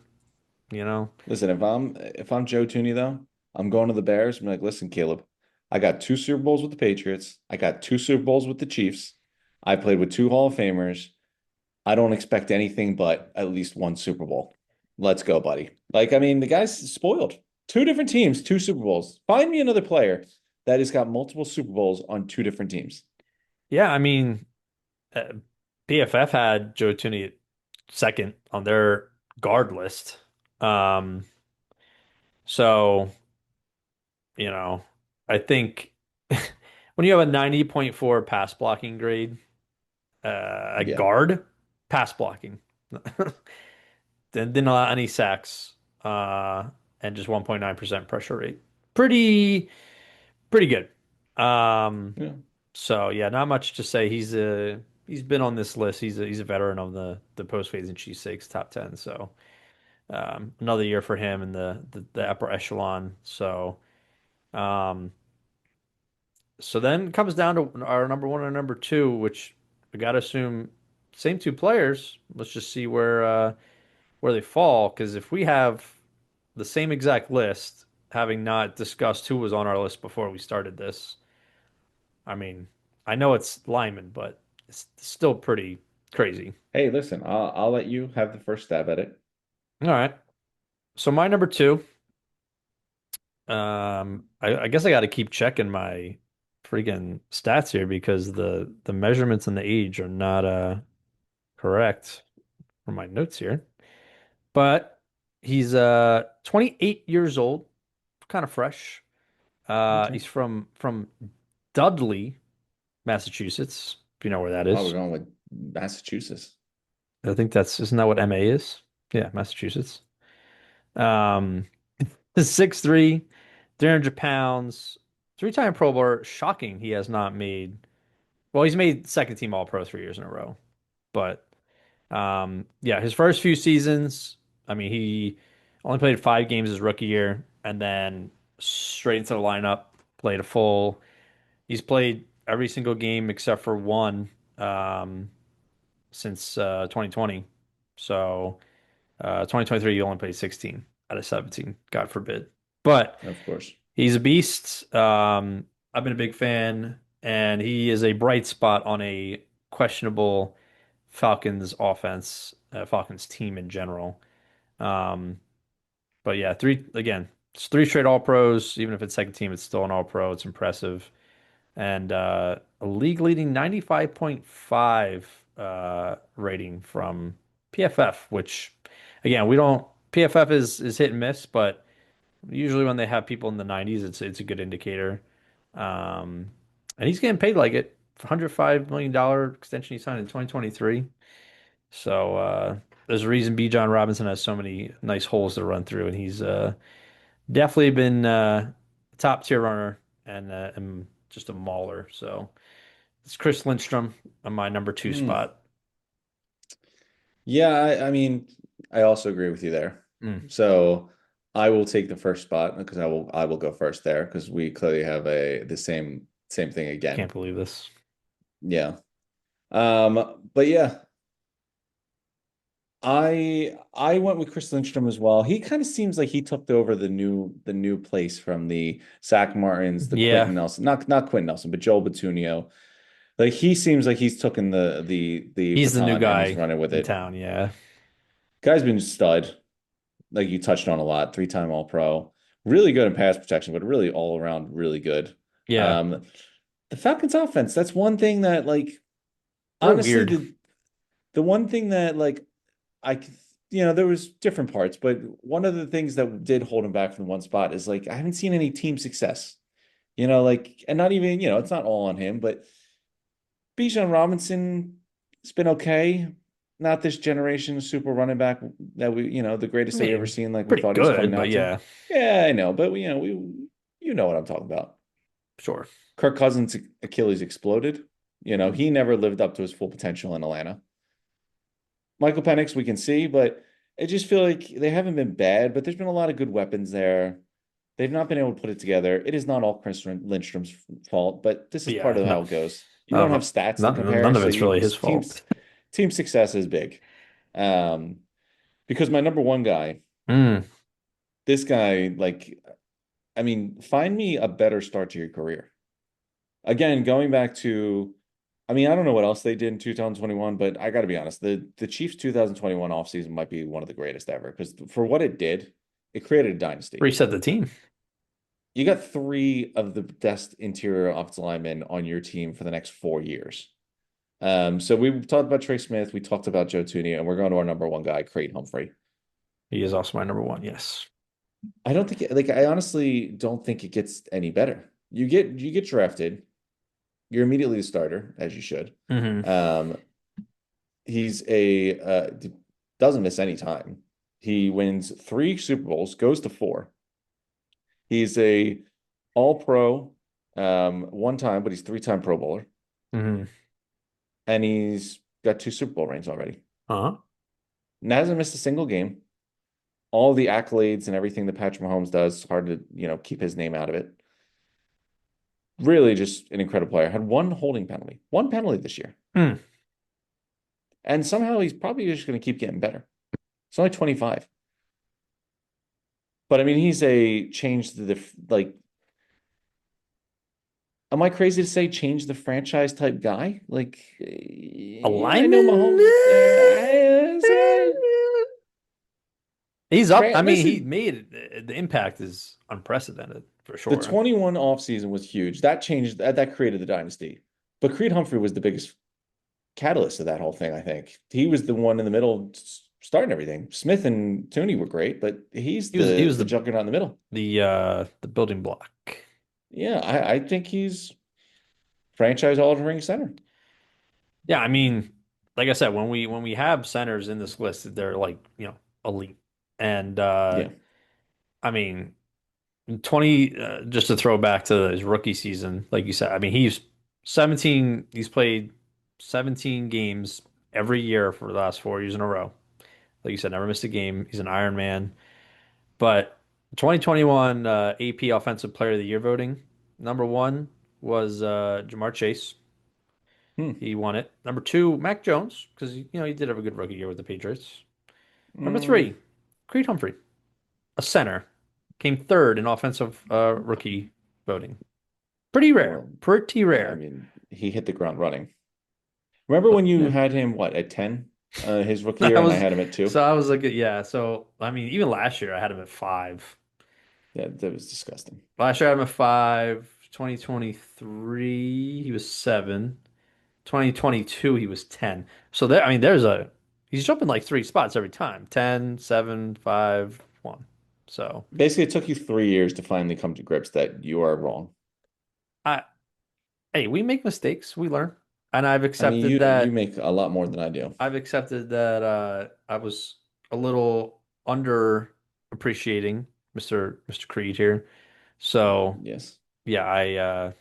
you know. Listen, if I'm Joe Tooney though, I'm going to the Bears. I'm like, listen, Caleb, I got two Super Bowls with the Patriots. I got two Super Bowls with the Chiefs. I played with two Hall of Famers. I don't expect anything but at least one Super Bowl. Let's go, buddy. Like, I mean, the guy's spoiled. Two different teams, two Super Bowls. Find me another player that has got multiple Super Bowls on two different teams. Yeah, I mean, uh, PFF had Joe Tooney second on their guard list. Um, so, you know, I think when you have a 90.4 pass blocking grade, a Yeah, guard, pass blocking, didn't allow any sacks, and just 1.9% pressure rate. Pretty, pretty good. Um, yeah, so yeah, not much to say. He's been on this list. He's a veteran of the post-fades and cheesesteaks top 10. So another year for him in the upper echelon. Um, so then it comes down to our number one and number two, which I gotta assume same two players. Let's just see where they fall. Because if we have the same exact list, having not discussed who was on our list before we started this, I mean, I know it's Lyman, but it's still pretty crazy. hey, listen, I'll let you have the first stab at it. All right. So my number two, I guess I got to keep checking my freaking stats here because the measurements and the age are not correct for my notes here. But he's 28 years old, kind of fresh. Okay. He's from Dudley, Massachusetts, if you know where that Oh, we're is. going with Massachusetts. I think that's isn't that what MA is? Yeah, Massachusetts. Um, 6'3", 300 pounds, three-time Pro Bowler. Shocking he has not made. Well, he's made second team All Pro 3 years in a row. But yeah, his first few seasons, I mean, he only played 5 games his rookie year, and then straight into the lineup, played a full. He's played every single game except for one since 2020. So 2023, he only played 16 out of 17. God forbid. But Of course. he's a beast. I've been a big fan, and he is a bright spot on a questionable Falcons offense, Falcons team in general. Um, but yeah, it's 3 straight All Pros. Even if it's second team, it's still an All Pro. It's impressive. And a league leading 95.5 rating from PFF, which again, we don't PFF is hit and miss, but usually when they have people in the 90s, it's a good indicator. Um, and he's getting paid like it. $105 million extension he signed in 2023. So there's a reason B. John Robinson has so many nice holes to run through, and he's definitely been a top tier runner and just a mauler. So it's Chris Lindstrom on my number two Hmm. spot. Yeah, I mean, I also agree with you there. Mm, So I will take the first spot because I will go first there because we clearly have the same thing again. can't believe this. Yeah. But yeah, I went with Chris Lindstrom as well. He kind of seems like he took over the new place from the Zach Martins, the Yeah, Quentin Nelson, not Quentin Nelson, but Joel Bitonio. Like he seems like he's taken the he's the new baton and he's guy running with in it. town. Yeah, Guy's been a stud, like you touched on a lot, three-time All-Pro, really good in pass protection, but really all around really good. yeah, Um, the Falcons offense, that's one thing that like they're honestly weird. the one thing that like I there was different parts, but one of the things that did hold him back from one spot is like I haven't seen any team success. Like and not even, it's not all on him, but Bijan Robinson has been okay. Not this generation super running back that the I greatest that we ever mean, seen, like we pretty thought he was good, coming but out to. yeah, Yeah, I know, but we you know what I'm talking about. sure. Kirk Cousins' Achilles exploded. Mm. He never lived up to his full potential in Atlanta. Michael Penix, we can see, but I just feel like they haven't been bad, but there's been a lot of good weapons there. They've not been able to put it together. It is not all Chris Lindstrom's fault, but this is part Yeah, of no, how it goes. You don't none have of stats to compare, none of so it's really you his fault. team success is big. Um, because my number one guy, Mm, this guy, like, I mean, find me a better start to your career. Again, going back to I mean, I don't know what else they did in 2021, but I got to be honest, the Chiefs 2021 offseason might be one of the greatest ever because for what it did, it created a dynasty. Reset the team. You got three of the best interior offensive linemen on your team for the next 4 years. So we talked about Trey Smith, we talked about Joe Tooney, and we're going to our number one guy, Creed Humphrey. He is also my number one. Yes. I don't think like I honestly don't think it gets any better. You get drafted, you're immediately the starter, as you should. Hmm. Um, he's a doesn't miss any time. He wins three Super Bowls, goes to four. He's a all pro one time, but he's three-time Pro Bowler. Hmm. And he's got two Super Bowl rings already. Uh-huh. And hasn't missed a single game. All the accolades and everything that Patrick Mahomes does, hard to, keep his name out of it. Really just an incredible player. Had one holding penalty, one penalty this year. Mm. And somehow he's probably just going to keep getting better. It's only 25. But I mean, he's a change the like, am I crazy to say change the franchise type guy? Like, A I know lineman? Mahomes. He's up. I mean, he Listen, made the impact is unprecedented for the sure. 21 offseason was huge. That changed that created the dynasty. But Creed Humphrey was the biggest catalyst of that whole thing, I think. He was the one in the middle starting everything. Smith and Tooney were great, but he's He the was the juggernaut in the middle. the building block. Yeah, I think he's franchise altering center. Yeah, I mean, like I said, when we have centers in this list, they're like, elite. And Yeah. I mean, 20 just to throw back to his rookie season, like you said, I mean, he's played 17 games every year for the last 4 years in a row. Like you said, never missed a game. He's an Iron Man. But 2021 AP Offensive Player of the Year voting, number one was Jamar Chase. Hmm. He won it. Number two, Mac Jones, because he did have a good rookie year with the Patriots. Number Mm, three, Creed Humphrey, a center, came third in offensive rookie voting. Pretty rare. well, Pretty yeah, I rare. mean, he hit the ground running. Remember But when you yeah, had him, what, at 10, his rookie I year, and I was had him at 2? so I was like, yeah. So I mean, even last year I had him at five. Yeah, that was disgusting. Last year I had him at five. 2023 he was seven. 2022 he was 10. So there, I mean, he's jumping like three spots every time. 10, 7, 5, 1. So Basically, it took you 3 years to finally come to grips that you are wrong. I hey, we make mistakes, we learn. And I mean, you make a lot more than I do. I've accepted that I was a little under appreciating Mr. Creed here. So Yes. yeah, I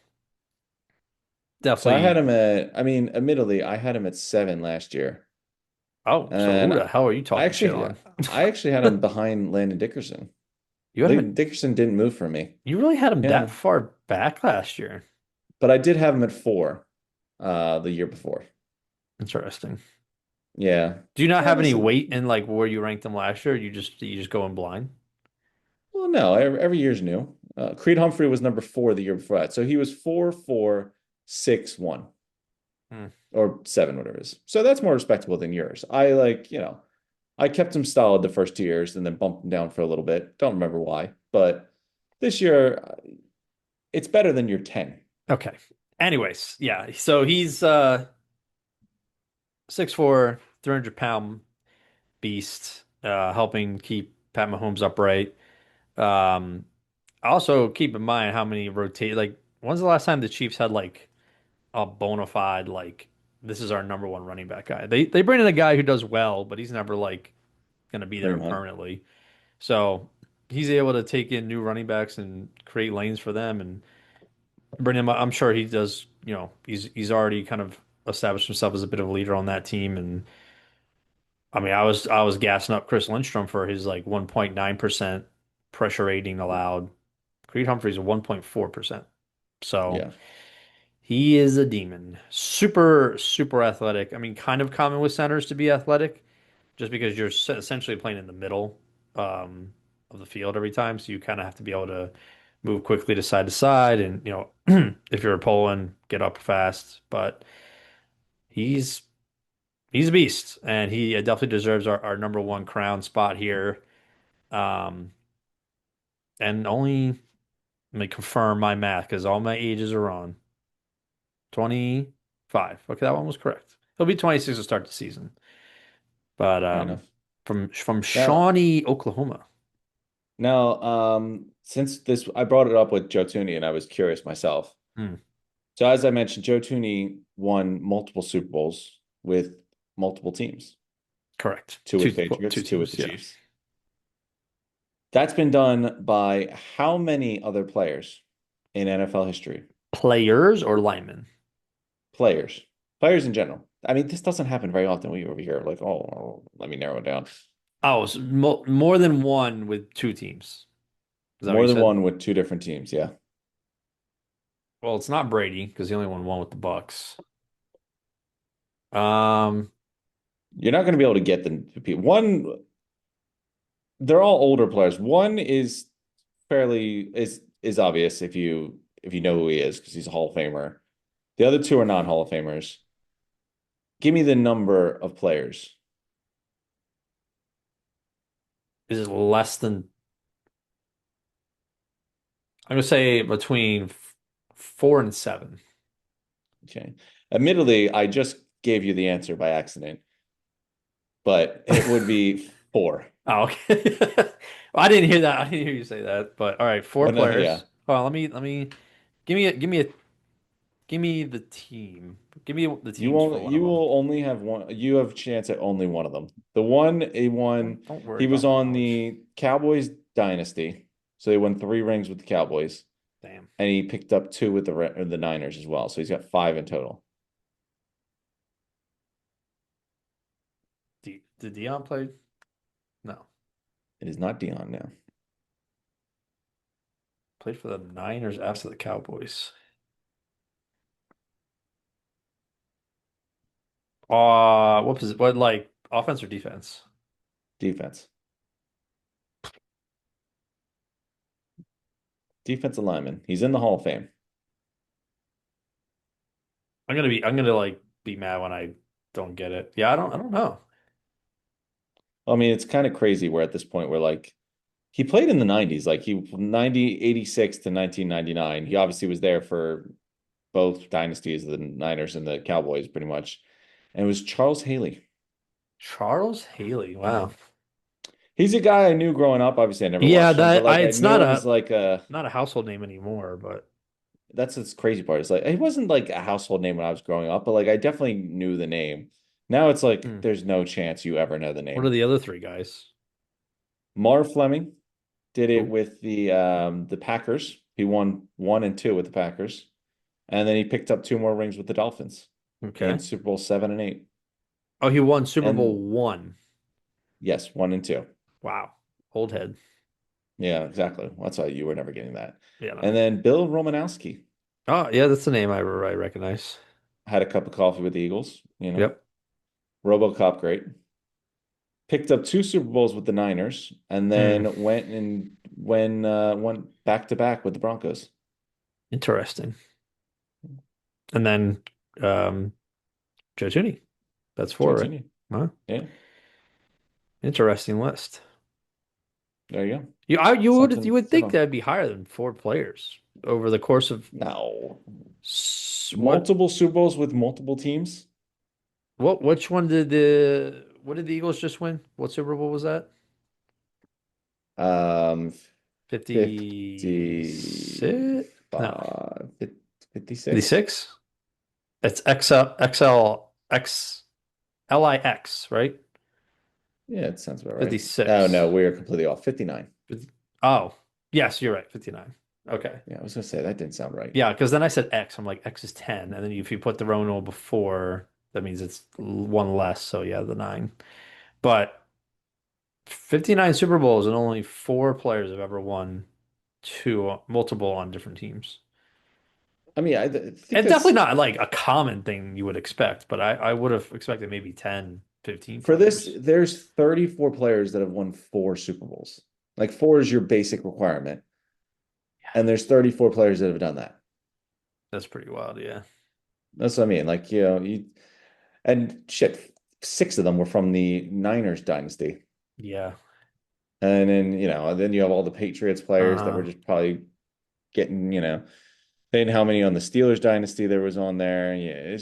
So I had definitely him at, I mean, admittedly, I had him at 7 last year. oh, so And who the hell are you I talking shit actually, on? I actually had him behind Landon Dickerson. You had him at, Dickerson didn't move for me. you really had him that Yeah. far back last year. But I did have him at 4 the year before. Interesting. Yeah. Do you not Yeah, have any listen. weight in like where you ranked them last year? You just go in blind? Well, no, every year's new. Creed Humphrey was number 4 the year before that. So he was 4, 4, 6, 1, Hmm. or 7, whatever it is. So that's more respectable than yours. I kept him solid the first 2 years and then bumped him down for a little bit. Don't remember why. But this year, it's better than your 10. Okay. Anyways, yeah. So he's 6'4", 300-pound beast, helping keep Pat Mahomes upright. Um, also keep in mind how many rotate. Like, when's the last time the Chiefs had like a bona fide like this is our number one running back guy? They bring in a guy who does well, but he's never like gonna be there Kareem Hunt. permanently. So he's able to take in new running backs and create lanes for them and bring him. I'm sure he does. He's already kind of established himself as a bit of a leader on that team. And I mean, I was gassing up Chris Lindstrom for his like 1.9% pressure rating allowed. Creed Humphrey's a 1.4%. So Yeah. he is a demon. Super, super athletic. I mean, kind of common with centers to be athletic, just because you're essentially playing in the middle of the field every time. So you kind of have to be able to move quickly to side, and if you're pulling, get up fast. But he's he's a beast, and he definitely deserves our number one crown spot here. Um, and only let me confirm my math because all my ages are wrong. 25. Okay, that one was correct. He'll be 26 to start the season. But Fair enough. from Now, Shawnee, Oklahoma. since this, I brought it up with Joe Tooney, and I was curious myself. Hmm, So as I mentioned, Joe Tooney won multiple Super Bowls with multiple teams, correct. two with Patriots, Two two with the teams, yeah. Chiefs. That's been done by how many other players in NFL history? Players or linemen? Players, players in general. I mean, this doesn't happen very often. We over here like, oh, let me narrow it down. Oh, so more than one with two teams. Is that what More you than said? one with two different teams. Yeah, Well, it's not Brady because he only won one with the Bucks. Um, you're not going to be able to get the people. One, they're all older players. One is fairly is obvious if you know who he is because he's a Hall of Famer. The other two are not Hall of Famers. Give me the number of players. is it less than? I'm gonna say between 4 and 7. Okay. Admittedly, I just gave you the answer by accident, but it would be four. Oh, okay. Well, I didn't hear that. I didn't hear you say that. But all right, four But yeah, players. Oh, let me give me the team. Give me the teams for one you of them. will only have one. You have a chance at only one of them. The one he won. Don't worry He was about my on knowledge. the Cowboys dynasty, so he won three rings with the Cowboys, Damn. and he picked up two with the Niners as well. So he's got five in total. Did Dion play? No. It is not Dion now. Played for the Niners after the Cowboys. What like offense or defense? Defense, defensive lineman. He's in the Hall of Fame. I'm gonna like be mad when I don't get it. Yeah, I don't know. I mean, it's kind of crazy. We're at this point where like he played in the 90s, like he 86 to 1999. He obviously was there for both dynasties, the Niners and the Cowboys, pretty much. And it was Charles Haley. Charles Haley. Wow. He's a guy I knew growing up. Obviously, I never Yeah, watched him, but that I like I it's knew him as like a not a household name anymore, but that's the crazy part. It's like he wasn't like a household name when I was growing up, but like I definitely knew the name. Now it's like hmm. there's no chance you ever know the What are name. the other three guys? Marv Fleming did it Oh, with the Packers. He won one and two with the Packers. And then he picked up two more rings with the Dolphins in okay. Super Bowl 7 and 8. Oh, he won Super Bowl And one. yes, 1 and 2. Wow. Old head. Yeah, exactly. That's why you were never getting that. Yeah, And no. then Bill Romanowski Oh, yeah, that's the name I recognize. had a cup of coffee with the Eagles, you know, Yep. RoboCop great. Picked up two Super Bowls with the Niners and Hmm. then went back to back with the Broncos. Interesting. And then um Joe Tooney. That's Joe four, right? Tooney. Huh? Yeah, Interesting list. there you go. You Something to would sit think on. that'd be higher than four players over the course of No. what Multiple Super Bowls with multiple teams. which one what did the Eagles just win? What Super Bowl was that? Um, 56? No, 55, 56. 56? It's XLIX, right? Yeah, it sounds about right. Oh, no, 56. we are completely off. 59. Oh, yes, you're right. 59. Okay. Yeah, I was gonna say that didn't sound right. Yeah, because then I said X. I'm like, X is 10. And then if you put the Rono before, that means it's one less. So yeah, the 9. But 59 Super Bowls and only four players have ever won multiple on different teams. I mean, I think And definitely that's not like a common thing you would expect, but I would have expected maybe 10, 15 for this, players. there's 34 players that have won four Super Bowls. Like four is your basic requirement. And there's 34 players that have done that. That's pretty wild, yeah. That's what I mean. Like, And shit, six of them were from the Niners dynasty. Yeah. And then you have all the Patriots players that were Uh-huh. just probably getting, then how many on the Steelers dynasty there was on there. Yeah,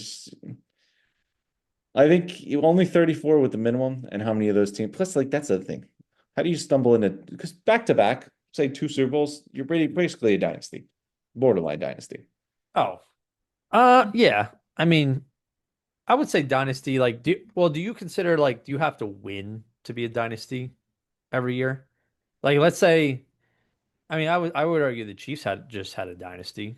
I think only 34 with the minimum, and how many of those teams? Plus, like that's the thing. How do you stumble into because back to back, say two Super Bowls, you're basically a dynasty, borderline dynasty. Oh. Yeah. I mean, I would say dynasty do you consider do you have to win to be a dynasty every year? Like let's say I would argue the Chiefs had just had a dynasty.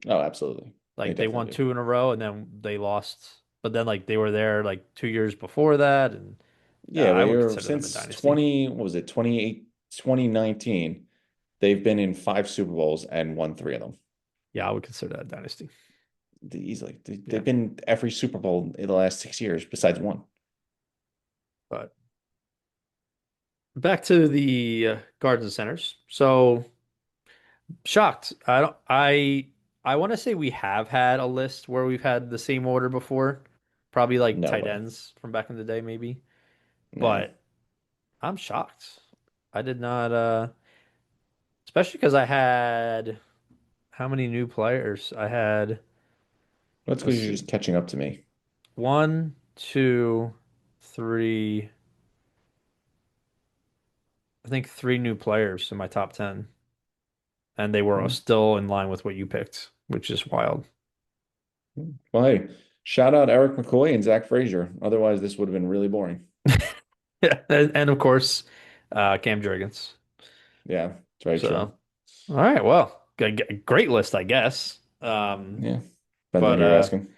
Oh, absolutely. They Like they won definitely do. two in a row and then they lost, but then they were there like 2 years before that, and Yeah, but I would you're consider them a since dynasty. 20, what was it, 28, 2019, they've been in five Super Bowls and won three of them. Yeah, I would consider that a dynasty. Easily. Yeah, They've been every Super Bowl in the last 6 years besides one. but back to the Gardens Centers. So shocked. I don't. I want to say we have had a list where we've had the same order before, probably like No tight way. ends from back in the day, maybe. Nah. But I'm shocked. I did not. Especially because I had how many new players? I had. That's Let's because you're see. just catching up to me. One, two, three. I think three new players in my top 10, and they were Hmm. still in line with what you picked, which is wild. Well, hey, shout out Eric McCoy and Zach Frazier. Otherwise, this would have been really boring. Yeah, and of course, Cam Jurgens. Yeah, it's very So, true. all right, well, great list, I guess. Yeah, depends on But who you're asking.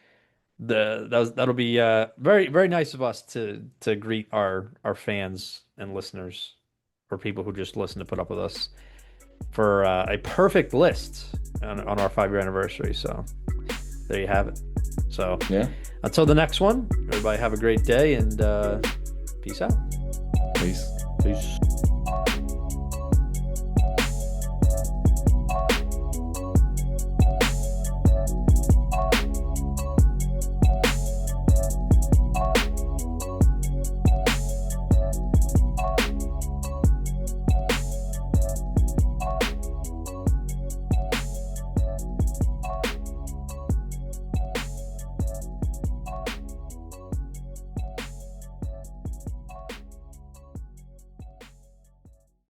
that'll be very very nice of us to greet our fans and listeners, or people who just listen to put up with us for a perfect list on our 5 year anniversary. So there you have it. So Yeah, until the next one, everybody have a great day and peace out. peace. Peace.